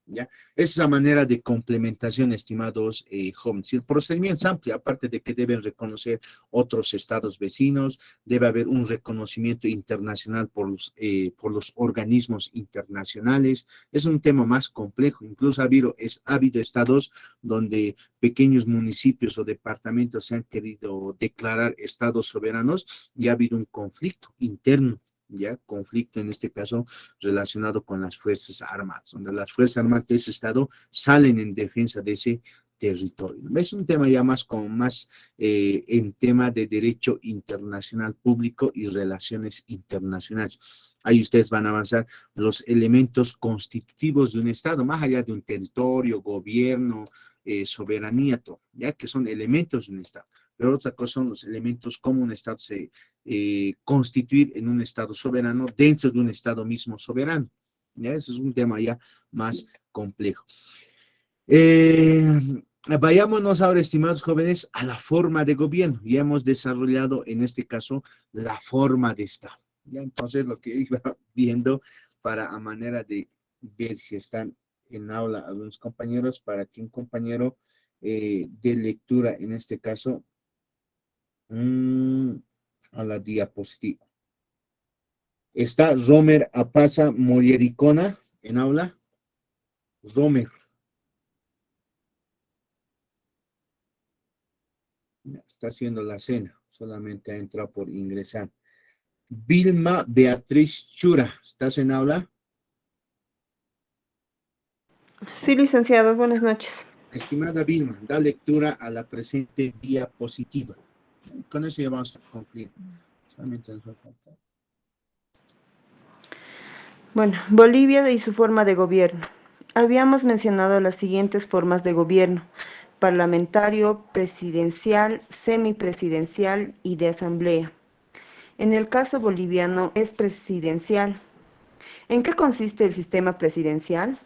¿Ya? Esa manera de complementación, estimados jóvenes. El procedimiento es amplio, aparte de que deben reconocer otros estados vecinos, debe haber un reconocimiento internacional por los organismos internacionales. Es un tema más complejo. Incluso ha habido estados donde pequeños municipios o departamentos se han querido declarar estados soberanos y ha habido un conflicto interno, ya conflicto en este caso relacionado con las Fuerzas Armadas, donde las Fuerzas Armadas de ese estado salen en defensa de ese territorio. Es un tema ya más en tema de derecho internacional público y relaciones internacionales. Ahí ustedes van a avanzar los elementos constitutivos de un estado, más allá de un territorio, gobierno, soberanía, todo, ya que son elementos de un estado. Pero otra cosa son los elementos como un estado se constituir en un estado soberano dentro de un estado mismo soberano. ¿Ya? Eso es un tema ya más complejo. Vayámonos ahora, estimados jóvenes, a la forma de gobierno. Ya hemos desarrollado en este caso la forma de Estado. ¿Ya? Entonces, lo que iba viendo para a manera de ver si están en aula algunos compañeros, para que un compañero de lectura, en este caso, a la diapositiva. ¿Está Romer Apaza Mollericona en aula? Romer. Está haciendo la cena, solamente ha entrado por ingresar. Vilma Beatriz Chura, ¿estás en aula? Sí, licenciado, buenas noches. Estimada Vilma, da lectura a la presente diapositiva. Con eso ya vamos a concluir. Solamente nos va a faltar. Bueno, Bolivia y su forma de gobierno. Habíamos mencionado las siguientes formas de gobierno: parlamentario, presidencial, semipresidencial y de asamblea. En el caso boliviano es presidencial. ¿En qué consiste el sistema presidencial?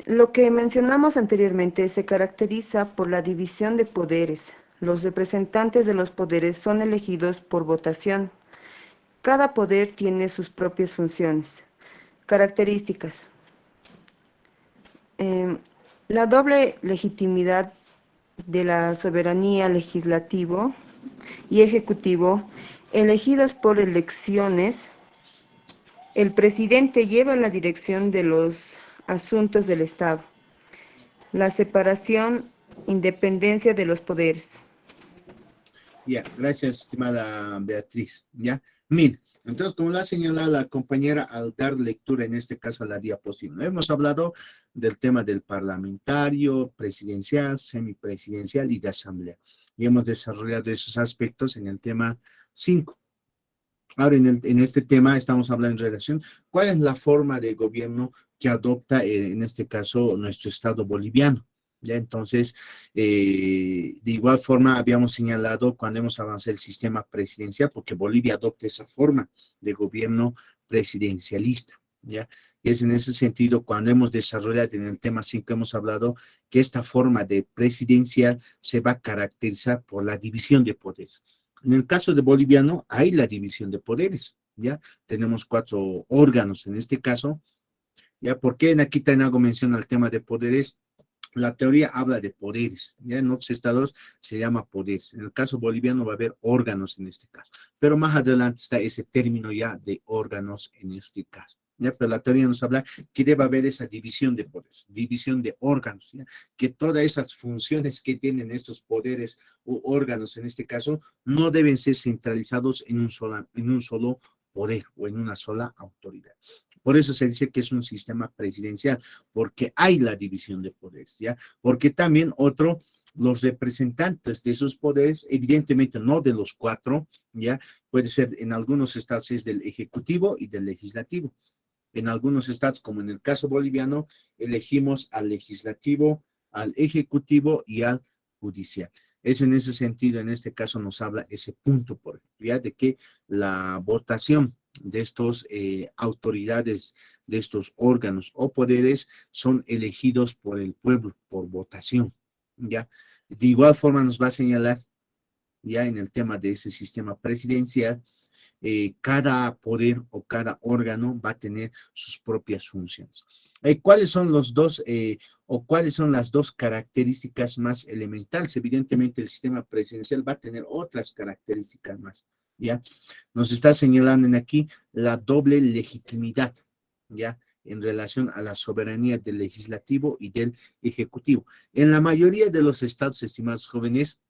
Lo que mencionamos anteriormente se caracteriza por la división de poderes. Los representantes de los poderes son elegidos por votación. Cada poder tiene sus propias funciones. Características. La doble legitimidad de la soberanía legislativo y ejecutivo, elegidos por elecciones. El presidente lleva la dirección de los asuntos del Estado. La separación, independencia de los poderes. Ya, gracias, estimada Beatriz. Ya, mire, entonces, como lo ha señalado la compañera al dar lectura, en este caso a la diapositiva, hemos hablado del tema del parlamentario, presidencial, semipresidencial y de asamblea. Y hemos desarrollado esos aspectos en el tema 5. Ahora, en este tema estamos hablando en relación, ¿cuál es la forma de gobierno que adopta, en este caso, nuestro Estado boliviano? Ya, entonces, de igual forma habíamos señalado cuando hemos avanzado el sistema presidencial, porque Bolivia adopta esa forma de gobierno presidencialista, ¿ya? Y es en ese sentido cuando hemos desarrollado en el tema 5, hemos hablado que esta forma de presidencial se va a caracterizar por la división de poderes. En el caso de boliviano hay la división de poderes, ¿ya? Tenemos 4 órganos en este caso, ¿ya? ¿Por qué aquí también hago mención al tema de poderes? La teoría habla de poderes, ya en otros estados se llama poderes. En el caso boliviano va a haber órganos en este caso, pero más adelante está ese término ya de órganos en este caso. ¿Ya? Pero la teoría nos habla que debe haber esa división de poderes, división de órganos, ¿ya? Que todas esas funciones que tienen estos poderes u órganos en este caso no deben ser centralizados en un solo poder o en una sola autoridad. Por eso se dice que es un sistema presidencial, porque hay la división de poderes, ¿ya? Porque también los representantes de esos poderes, evidentemente no de los 4, ¿ya? Puede ser en algunos estados es del Ejecutivo y del Legislativo. En algunos estados, como en el caso boliviano, elegimos al Legislativo, al Ejecutivo y al Judicial. Es en ese sentido, en este caso nos habla ese punto, por ejemplo, ¿ya? De que la votación de estos autoridades, de estos órganos o poderes son elegidos por el pueblo, por votación, ¿ya? De igual forma nos va a señalar, ya en el tema de ese sistema presidencial, cada poder o cada órgano va a tener sus propias funciones. ¿Cuáles son cuáles son las 2 características más elementales? Evidentemente el sistema presidencial va a tener otras características más, ¿ya? Nos está señalando en aquí la doble legitimidad, ¿ya? En relación a la soberanía del legislativo y del ejecutivo. En la mayoría de los estados, estimados jóvenes,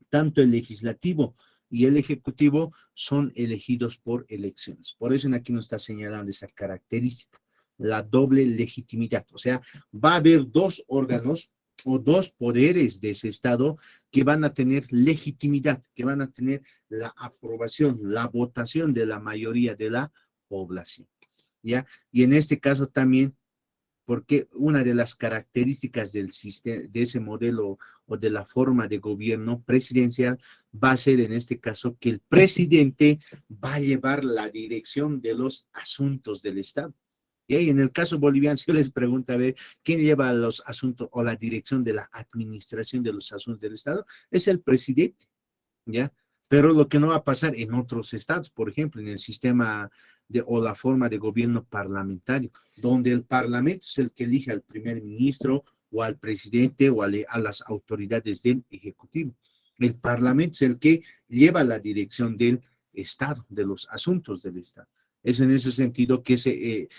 tanto el legislativo y el ejecutivo son elegidos por elecciones. Por eso en aquí nos está señalando esa característica, la doble legitimidad. O sea, va a haber 2 órganos o 2 poderes de ese Estado que van a tener legitimidad, que van a tener la aprobación, la votación de la mayoría de la población, ¿ya? Y en este caso también, porque una de las características del sistema, de ese modelo o de la forma de gobierno presidencial va a ser en este caso que el presidente va a llevar la dirección de los asuntos del Estado. Y en el caso boliviano, si yo les pregunto, a ver, ¿quién lleva los asuntos o la dirección de la administración de los asuntos del Estado? Es el presidente, ¿ya? Pero lo que no va a pasar en otros estados, por ejemplo, en el sistema o la forma de gobierno parlamentario, donde el parlamento es el que elige al primer ministro o al presidente o a las autoridades del ejecutivo. El parlamento es el que lleva la dirección del Estado, de los asuntos del Estado. Es en ese sentido que ese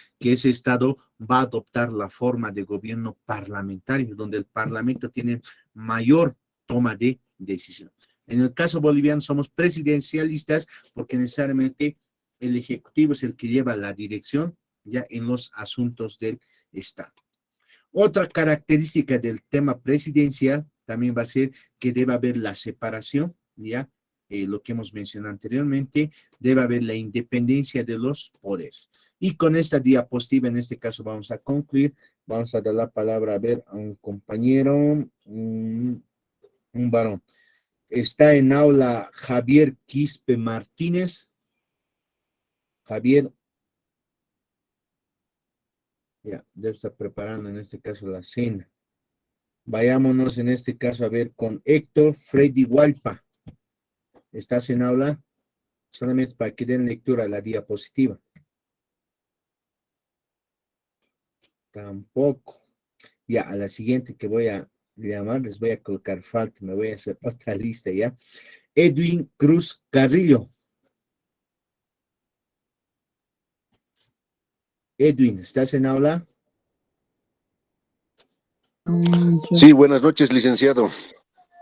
Estado va a adoptar la forma de gobierno parlamentario, donde el Parlamento tiene mayor toma de decisión. En el caso boliviano somos presidencialistas porque necesariamente el Ejecutivo es el que lleva la dirección ya en los asuntos del Estado. Otra característica del tema presidencial también va a ser que debe haber la separación, ya lo que hemos mencionado anteriormente, debe haber la independencia de los poderes. Y con esta diapositiva, en este caso, vamos a concluir. Vamos a dar la palabra a ver a un compañero, un varón. Está en aula Javier Quispe Martínez. Javier. Ya, debe estar preparando en este caso la cena. Vayámonos en este caso a ver con Héctor Freddy Hualpa. ¿Estás en aula? Solamente para que den lectura a la diapositiva. Tampoco. Ya, a la siguiente que voy a llamar, les voy a colocar falta, me voy a hacer otra lista ya. Edwin Cruz Carrillo. Edwin, ¿estás en aula? Sí, buenas noches, licenciado.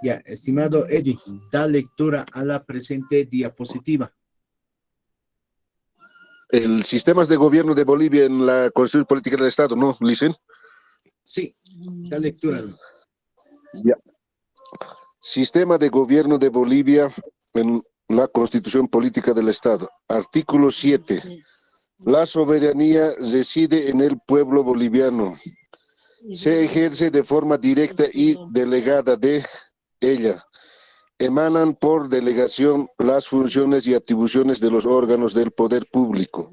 Ya, estimado Edwin, da lectura a la presente diapositiva. El sistemas de gobierno de Bolivia en la Constitución Política del Estado, ¿no, licen? Sí, da lectura. Ya. Sistema de gobierno de Bolivia en la Constitución Política del Estado. Artículo 7. La soberanía reside en el pueblo boliviano. Se ejerce de forma directa y delegada de ella. Emanan por delegación las funciones y atribuciones de los órganos del poder público.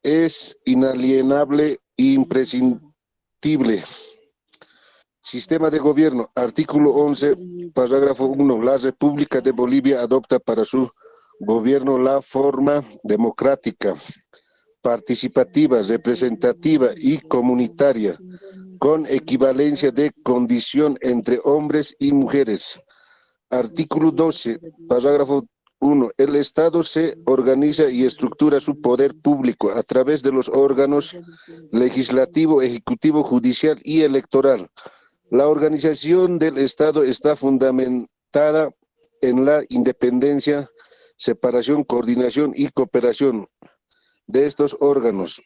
Es inalienable e imprescindible. Sistema de gobierno, artículo 11, parágrafo 1. La República de Bolivia adopta para su gobierno la forma democrática, participativa, representativa y comunitaria, con equivalencia de condición entre hombres y mujeres. Artículo 12, parágrafo 1. El Estado se organiza y estructura su poder público a través de los órganos legislativo, ejecutivo, judicial y electoral. La organización del Estado está fundamentada en la independencia, separación, coordinación y cooperación de estos órganos.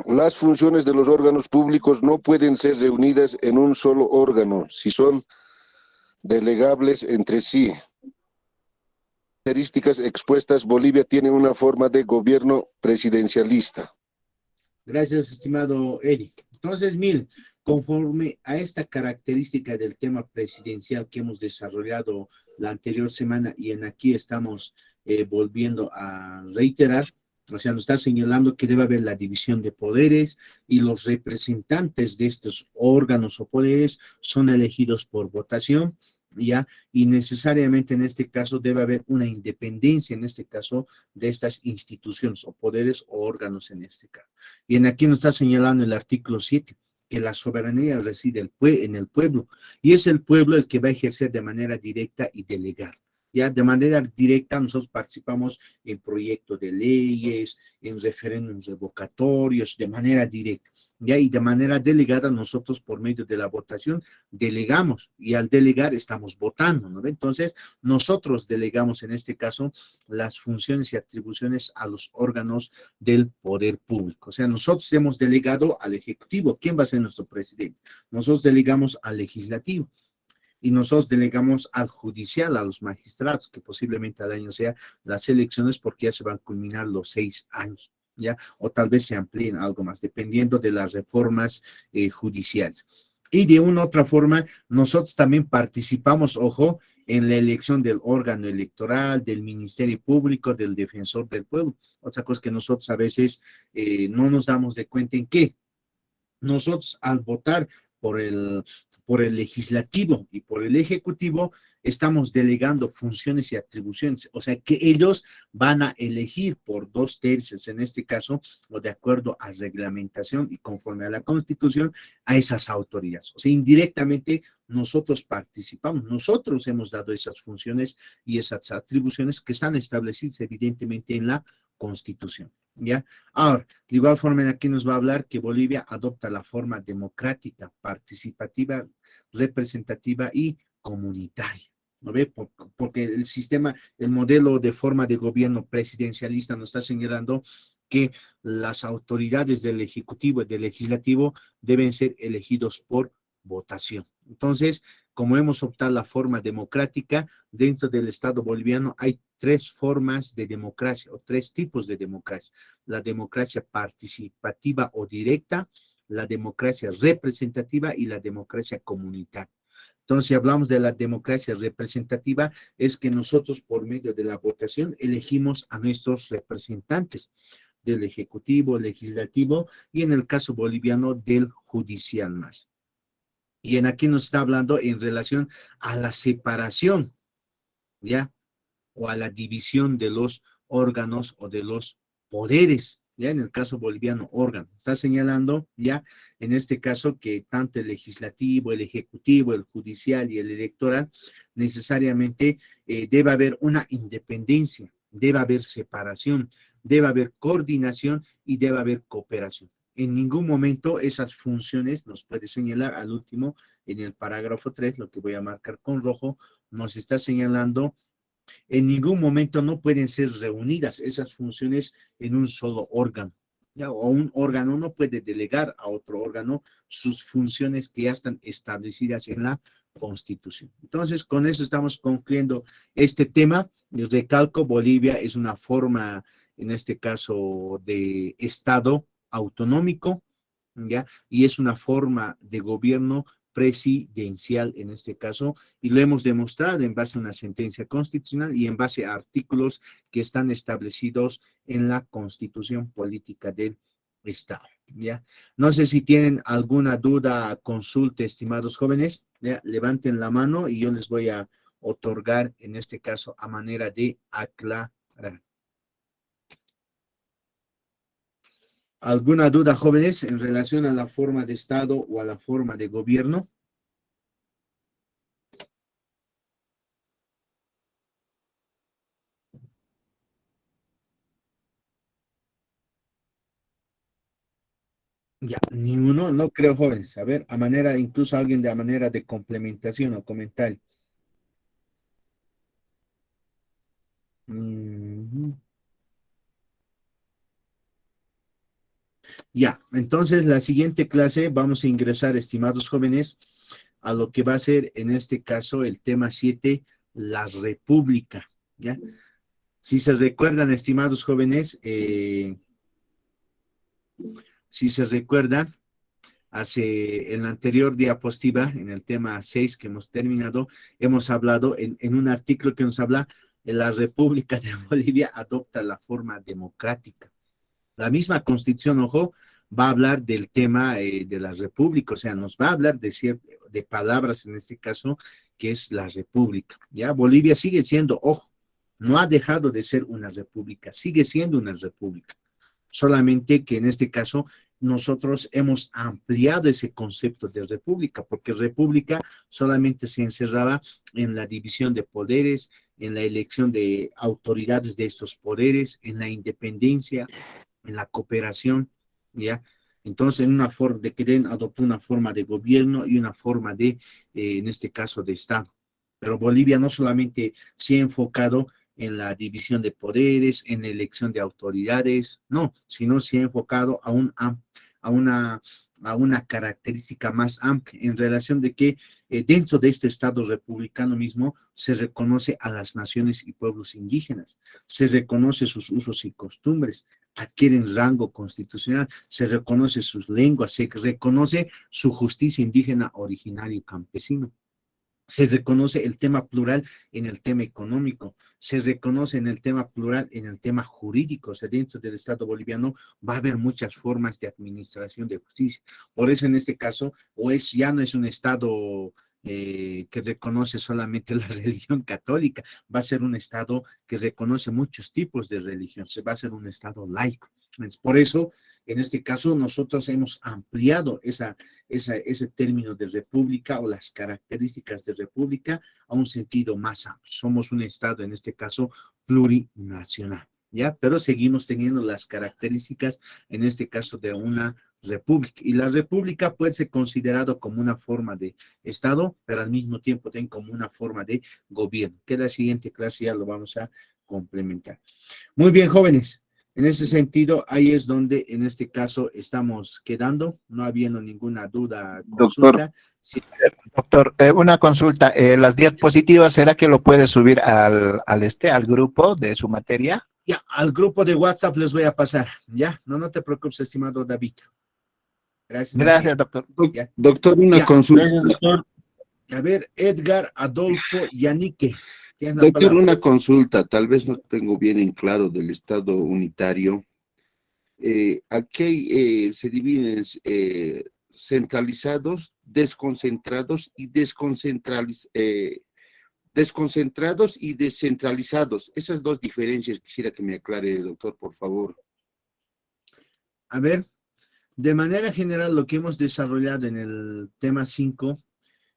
Las funciones de los órganos públicos no pueden ser reunidas en un solo órgano, si son delegables entre sí. Características expuestas, Bolivia tiene una forma de gobierno presidencialista. Gracias, estimado Eric. Entonces, miren, conforme a esta característica del tema presidencial que hemos desarrollado la anterior semana y en aquí estamos volviendo a reiterar, o sea, nos está señalando que debe haber la división de poderes y los representantes de estos órganos o poderes son elegidos por votación, ¿ya? Y necesariamente en este caso debe haber una independencia, en este caso, de estas instituciones o poderes o órganos en este caso. Y en aquí nos está señalando el artículo 7, que la soberanía reside en el pueblo, y es el pueblo el que va a ejercer de manera directa y delegada. Ya de manera directa nosotros participamos en proyectos de leyes, en referéndums revocatorios, de manera directa. Ya, y de manera delegada nosotros por medio de la votación delegamos, y al delegar estamos votando, ¿no? Entonces nosotros delegamos en este caso las funciones y atribuciones a los órganos del poder público. O sea, nosotros hemos delegado al Ejecutivo. ¿Quién va a ser nuestro presidente? Nosotros delegamos al Legislativo. Y nosotros delegamos al judicial, a los magistrados, que posiblemente al año sea las elecciones porque ya se van a culminar los 6 años, ¿ya? O tal vez se amplíen algo más, dependiendo de las reformas judiciales. Y de una u otra forma, nosotros también participamos, ojo, en la elección del órgano electoral, del Ministerio Público, del Defensor del Pueblo. Otra cosa que nosotros a veces no nos damos de cuenta en qué. Nosotros al votar por el legislativo y por el ejecutivo, estamos delegando funciones y atribuciones, o sea que ellos van a elegir por 2/3, en este caso, o de acuerdo a reglamentación y conforme a la Constitución, a esas autoridades. O sea, indirectamente nosotros participamos, nosotros hemos dado esas funciones y esas atribuciones que están establecidas evidentemente en la Constitución. ¿Ya? Ahora, de igual forma, aquí nos va a hablar que Bolivia adopta la forma democrática, participativa, representativa y comunitaria. ¿No ve? Porque el sistema, el modelo de forma de gobierno presidencialista nos está señalando que las autoridades del Ejecutivo y del Legislativo deben ser elegidos por votación. Entonces, como hemos optado la forma democrática, dentro del Estado boliviano hay tres formas de democracia o tres tipos de democracia. La democracia participativa o directa, la democracia representativa y la democracia comunitaria. Entonces, si hablamos de la democracia representativa, es que nosotros por medio de la votación elegimos a nuestros representantes del Ejecutivo, Legislativo y en el caso boliviano del judicial más. Y en aquí nos está hablando en relación a la separación, ¿ya? O a la división de los órganos o de los poderes, ¿ya? En el caso boliviano, órgano. Está señalando, ¿ya? En este caso que tanto el legislativo, el ejecutivo, el judicial y el electoral, necesariamente debe haber una independencia, debe haber separación, debe haber coordinación y debe haber cooperación. En ningún momento esas funciones, nos puede señalar al último, en el parágrafo 3, lo que voy a marcar con rojo, nos está señalando, en ningún momento no pueden ser reunidas esas funciones en un solo órgano. ¿Ya? O un órgano no puede delegar a otro órgano sus funciones que ya están establecidas en la Constitución. Entonces, con eso estamos concluyendo este tema. Les recalco, Bolivia es una forma, en este caso, de Estado autonómico, ¿ya? Y es una forma de gobierno presidencial en este caso, y lo hemos demostrado en base a una sentencia constitucional y en base a artículos que están establecidos en la Constitución Política del Estado, ¿ya? No sé si tienen alguna duda, consulta, estimados jóvenes, ¿ya? Levanten la mano y yo les voy a otorgar, en este caso, a manera de aclarar. ¿Alguna duda, jóvenes, en relación a la forma de Estado o a la forma de gobierno? Ya, ni uno, no creo, jóvenes. A ver, a manera, incluso alguien de manera de complementación o comentario. Mm, ya, entonces la siguiente clase vamos a ingresar, estimados jóvenes, a lo que va a ser en este caso el tema 7, la República. ¿Ya? Si se recuerdan, estimados jóvenes, si se recuerdan, en la anterior diapositiva, en el tema 6 que hemos terminado, hemos hablado en un artículo que nos habla de la República de Bolivia adopta la forma democrática. La misma Constitución, ojo, va a hablar del tema de la República, o sea, nos va a hablar de palabras en este caso, que es la República. Ya, Bolivia sigue siendo, ojo, no ha dejado de ser una república, sigue siendo una república. Solamente que en este caso nosotros hemos ampliado ese concepto de república, porque república solamente se encerraba en la división de poderes, en la elección de autoridades de estos poderes, en la independencia, en la cooperación, ¿ya? Entonces, en una forma de que adoptó una forma de gobierno y una forma de, en este caso, de Estado. Pero Bolivia no solamente se ha enfocado en la división de poderes, en la elección de autoridades, no, sino se ha enfocado a una característica más amplia en relación de que dentro de este Estado republicano mismo se reconoce a las naciones y pueblos indígenas, se reconoce sus usos y costumbres, adquieren rango constitucional, se reconoce sus lenguas, se reconoce su justicia indígena originario campesino. Se reconoce el tema plural en el tema económico, se reconoce en el tema plural en el tema jurídico, o sea, dentro del Estado boliviano va a haber muchas formas de administración de justicia. Por eso en este caso, ya no es un Estado que reconoce solamente la religión católica, va a ser un Estado que reconoce muchos tipos de religión, se va a ser un Estado laico. Por eso, en este caso, nosotros hemos ampliado ese término de república o las características de república a un sentido más amplio. Somos un Estado, en este caso, plurinacional. ¿ya? Pero seguimos teniendo las características, en este caso, de una república. Y la república puede ser considerado como una forma de Estado, pero al mismo tiempo también como una forma de gobierno, que la siguiente clase ya lo vamos a complementar. Muy bien, jóvenes. En ese sentido, ahí es donde en este caso estamos quedando, no habiendo ninguna duda, Doctor. consulta. Sí. Doctor, una consulta. Las diapositivas, ¿será que lo puede subir al grupo de su materia? Ya, al grupo de WhatsApp les voy a pasar, ¿ya? No te preocupes, estimado David. Gracias. Gracias, doctor. Ya. Doctor, una Ya. consulta. Gracias, doctor. A ver, Edgar Adolfo Yanique. Tienes la Doctor, palabra. una consulta. Tal vez no tengo bien en claro del Estado unitario. Aquí se dividen centralizados, desconcentrados y desconcentrados y descentralizados. Esas dos diferencias quisiera que me aclare, doctor, por favor. A ver, de manera general, lo que hemos desarrollado en el tema 5,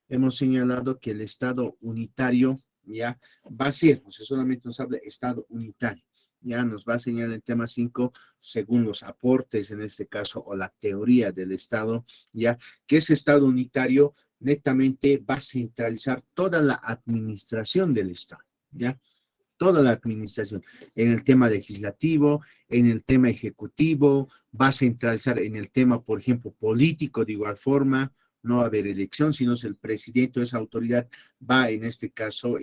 hemos señalado que el Estado unitario ya va a ser, o sea, solamente nos habla de Estado unitario. Ya nos va a señalar el tema 5, según los aportes en este caso, o la teoría del Estado, ya que ese Estado unitario netamente va a centralizar toda la administración del Estado, ya toda la administración, en el tema legislativo, en el tema ejecutivo, va a centralizar en el tema, por ejemplo, político, de igual forma. No va a haber elección, sino es el presidente o esa autoridad va, en este caso,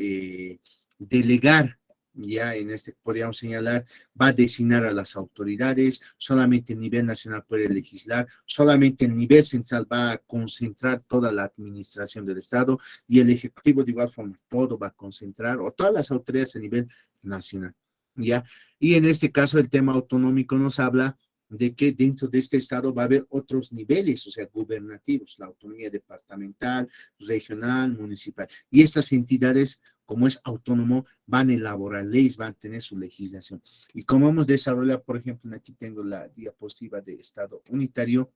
delegar, ya en este podríamos señalar, va a designar a las autoridades, solamente el nivel nacional puede legislar, solamente el nivel central va a concentrar toda la administración del Estado y el Ejecutivo de igual forma todo va a concentrar, o todas las autoridades a nivel nacional, ya. Y en este caso el tema autonómico nos habla de que dentro de este Estado va a haber otros niveles, o sea, gubernativos, la autonomía departamental, regional, municipal. Y estas entidades, como es autónomo, van a elaborar leyes, van a tener su legislación. Y como hemos desarrollado, por ejemplo, aquí tengo la diapositiva de Estado unitario,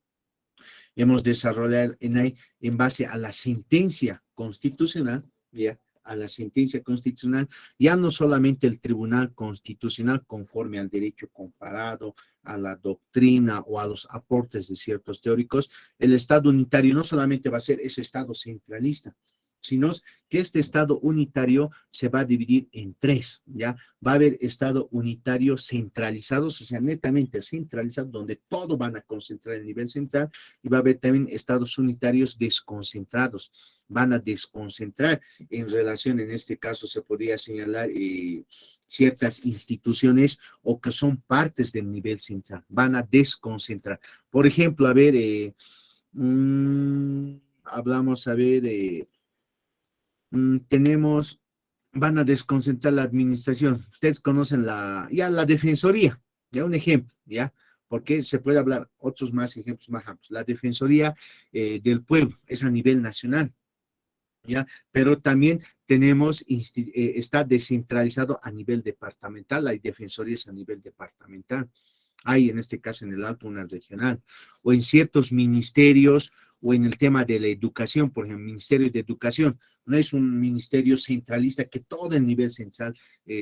hemos desarrollado en base a la sentencia constitucional, ¿ya? A la sentencia constitucional, ya no solamente el Tribunal Constitucional conforme al derecho comparado, a la doctrina o a los aportes de ciertos teóricos, el Estado unitario no solamente va a ser ese Estado centralista, sino que este Estado unitario se va a dividir en tres, ¿ya? Va a haber Estado unitario centralizados, o sea, netamente centralizados, donde todo van a concentrar en el nivel central, y va a haber también Estados unitarios desconcentrados, van a desconcentrar en relación, en este caso se podría señalar ciertas instituciones o que son partes del nivel central, van a desconcentrar. Por ejemplo, a ver, hablamos, a ver, tenemos, van a desconcentrar la administración. Ustedes conocen la defensoría, ya un ejemplo, ya, porque se puede hablar otros más ejemplos más amplios. La defensoría del pueblo es a nivel nacional, ya, pero también tenemos, está descentralizado a nivel departamental, hay defensorías a nivel departamental. Hay en este caso en el Alto una regional, o en ciertos ministerios, o en el tema de la educación, por ejemplo, Ministerio de Educación, no es un ministerio centralista que todo el nivel central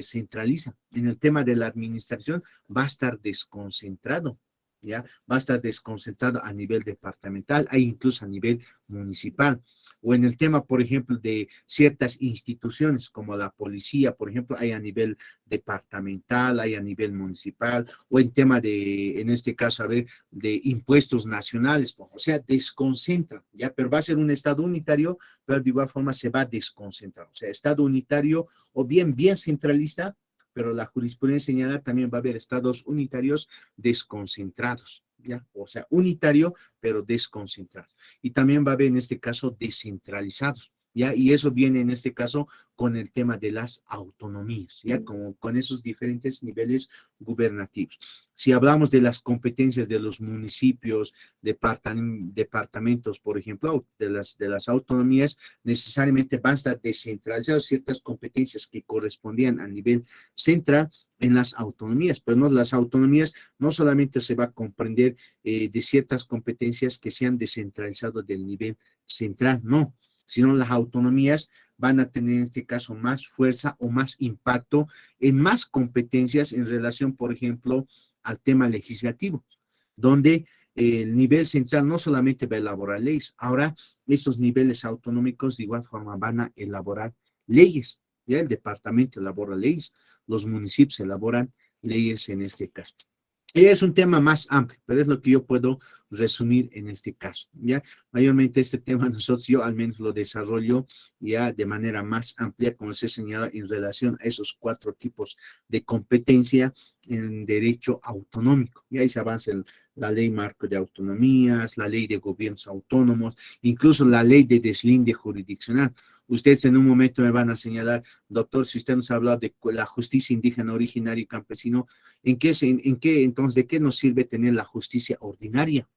centraliza. En el tema de la administración va a estar desconcentrado, ¿ya? Va a estar desconcentrado a nivel departamental, hay incluso a nivel municipal. O en el tema, por ejemplo, de ciertas instituciones como la policía, por ejemplo, hay a nivel departamental, hay a nivel municipal, o en tema de, en este caso, a ver, de impuestos nacionales, o sea, desconcentra, ¿ya? Pero va a ser un Estado unitario, pero de igual forma se va a desconcentrar. O sea, Estado unitario o bien centralista, pero la jurisprudencia señala también va a haber estados unitarios desconcentrados, ¿ya? O sea, unitario, pero desconcentrado. Y también va a haber en este caso descentralizados, ¿ya? Y eso viene en este caso con el tema de las autonomías, ¿ya? Como con esos diferentes niveles gubernativos. Si hablamos de las competencias de los municipios, departamentos, por ejemplo, de las autonomías, necesariamente van a estar descentralizadas ciertas competencias que correspondían a nivel central en las autonomías, pero no, las autonomías no solamente se va a comprender de ciertas competencias que se han descentralizado del nivel central, no, sino las autonomías van a tener en este caso más fuerza o más impacto en más competencias en relación, por ejemplo, al tema legislativo, donde el nivel central no solamente va a elaborar leyes, ahora estos niveles autonómicos de igual forma van a elaborar leyes, ya el departamento elabora leyes, los municipios elaboran leyes en este caso. Y es un tema más amplio, pero es lo que yo puedo resumir en este caso, ¿ya? Mayormente este tema yo al menos lo desarrollo ya de manera más amplia, como se señala, en relación a esos 4 tipos de competencia en derecho autonómico. Y ahí se avanza la ley marco de autonomías, la ley de gobiernos autónomos, incluso la ley de deslinde jurisdiccional. Ustedes en un momento me van a señalar, doctor, si usted nos ha hablado de la justicia indígena, originaria y campesino, entonces, ¿de qué nos sirve tener la justicia ordinaria?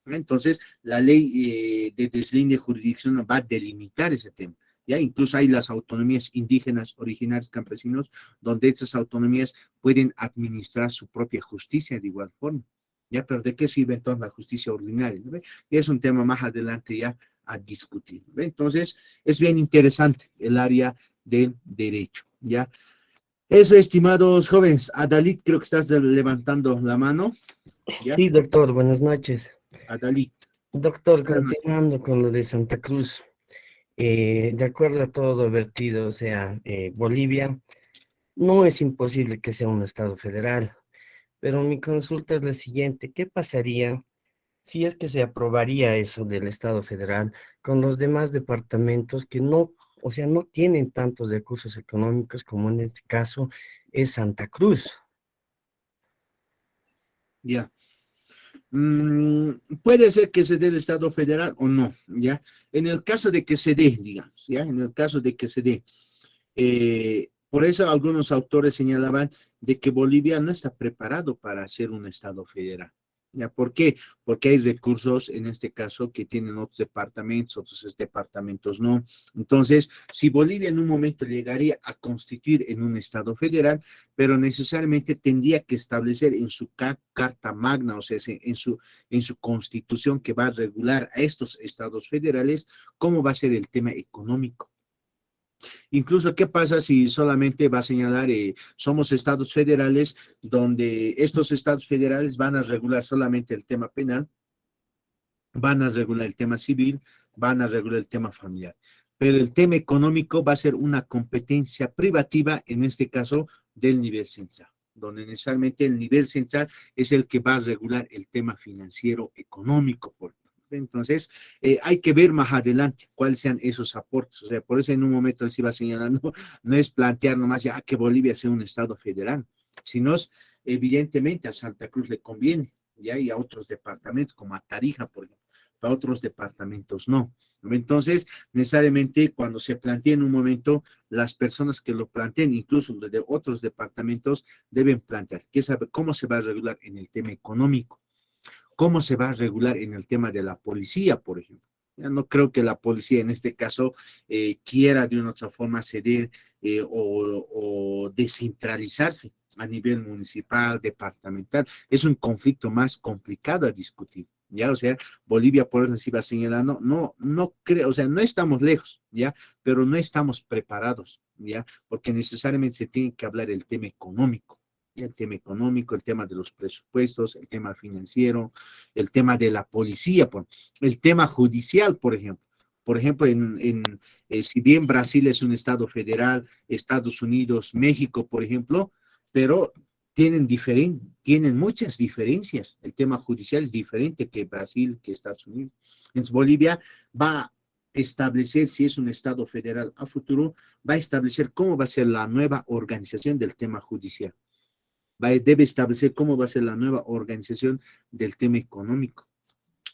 Entonces, la ley de deslinde jurisdiccional va a delimitar ese tema. ¿Ya? Incluso hay las autonomías indígenas, originarias, campesinos, donde esas autonomías pueden administrar su propia justicia de igual forma. ¿Ya? Pero ¿de qué sirve entonces la justicia ordinaria? ¿No? Y es un tema más adelante ya a discutir. ¿Ve? Entonces, es bien interesante el área del derecho. ¿Ya? Eso, estimados jóvenes. Adalid, creo que estás levantando la mano. ¿Ya? Sí, doctor, buenas noches. Adalid. Doctor, Buenas noches. continuando con lo de Santa Cruz, de acuerdo a todo lo vertido, o sea, Bolivia no es imposible que sea un estado federal, pero mi consulta es la siguiente: ¿qué pasaría si es que se aprobaría eso del estado federal con los demás departamentos que no, o sea, no tienen tantos recursos económicos como en este caso es Santa Cruz? Ya. Puede ser que se dé el Estado federal o no, ¿ya? En el caso de que se dé, digamos, ¿ya? En el caso de que se dé. Por eso algunos autores señalaban de que Bolivia no está preparado para ser un Estado federal. ¿Ya? ¿Por qué? Porque hay recursos, en este caso, que tienen otros departamentos no. Entonces, si Bolivia en un momento llegaría a constituir en un Estado federal, pero necesariamente tendría que establecer en su carta magna, o sea, en su constitución que va a regular a estos estados federales, cómo va a ser el tema económico. Incluso, ¿qué pasa si solamente va a señalar, somos estados federales, donde estos estados federales van a regular solamente el tema penal, van a regular el tema civil, van a regular el tema familiar? Pero el tema económico va a ser una competencia privativa, en este caso, del nivel central, donde necesariamente el nivel central es el que va a regular el tema financiero económico, por ejemplo. Entonces, hay que ver más adelante cuáles sean esos aportes. O sea, por eso en un momento se iba señalando, no es plantear nomás ya que Bolivia sea un estado federal, sino evidentemente a Santa Cruz le conviene, ya, y a otros departamentos, como a Tarija, por ejemplo, a otros departamentos no. Entonces, necesariamente cuando se plantea en un momento, las personas que lo planteen, incluso de otros departamentos, deben plantear cómo se va a regular en el tema económico. ¿Cómo se va a regular en el tema de la policía, por ejemplo? Ya no creo que la policía en este caso quiera de una otra forma ceder o descentralizarse a nivel municipal, departamental. Es un conflicto más complicado a discutir. ¿Ya? O sea, Bolivia, por eso se iba señalando, no creo, o sea, no estamos lejos, ¿ya? Pero no estamos preparados, ¿ya? Porque necesariamente se tiene que hablar el tema económico. El tema económico, el tema de los presupuestos, el tema financiero, el tema de la policía, el tema judicial, por ejemplo. Por ejemplo, si bien Brasil es un estado federal, Estados Unidos, México, por ejemplo, pero tienen muchas diferencias. El tema judicial es diferente que Brasil, que Estados Unidos. Entonces, Bolivia va a establecer, si es un estado federal a futuro, va a establecer cómo va a ser la nueva organización del tema judicial. Debe establecer cómo va a ser la nueva organización del tema económico.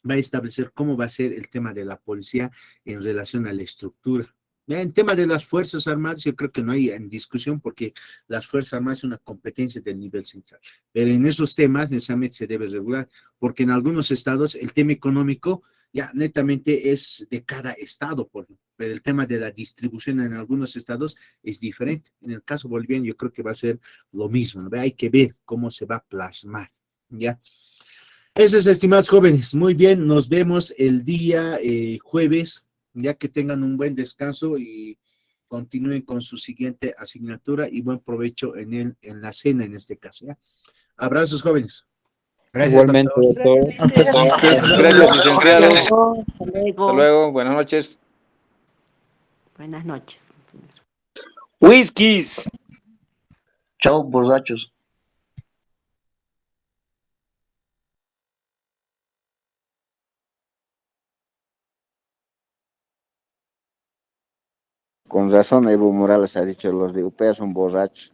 Va a establecer cómo va a ser el tema de la policía en relación a la estructura. En tema de las Fuerzas Armadas, yo creo que no hay en discusión porque las Fuerzas Armadas es una competencia del nivel central. Pero en esos temas necesariamente se debe regular, porque en algunos estados el tema económico ya netamente es de cada estado, por ejemplo. Pero el tema de la distribución en algunos estados es diferente. En el caso boliviano yo creo que va a ser lo mismo, ¿no? Hay que ver cómo se va a plasmar, ¿ya? Eso es, estimados jóvenes. Muy bien, nos vemos el día jueves Ya que tengan un buen descanso y continúen con su siguiente asignatura y buen provecho en la cena en este caso, ¿ya? Abrazos, jóvenes. Gracias, Igualmente, doctor. doctor. Gracias, licenciado. Hasta Hasta luego. luego. Buenas noches. Buenas noches. Whiskies. Chao, borrachos. Con razón Evo Morales ha dicho, los de UPA son borrachos.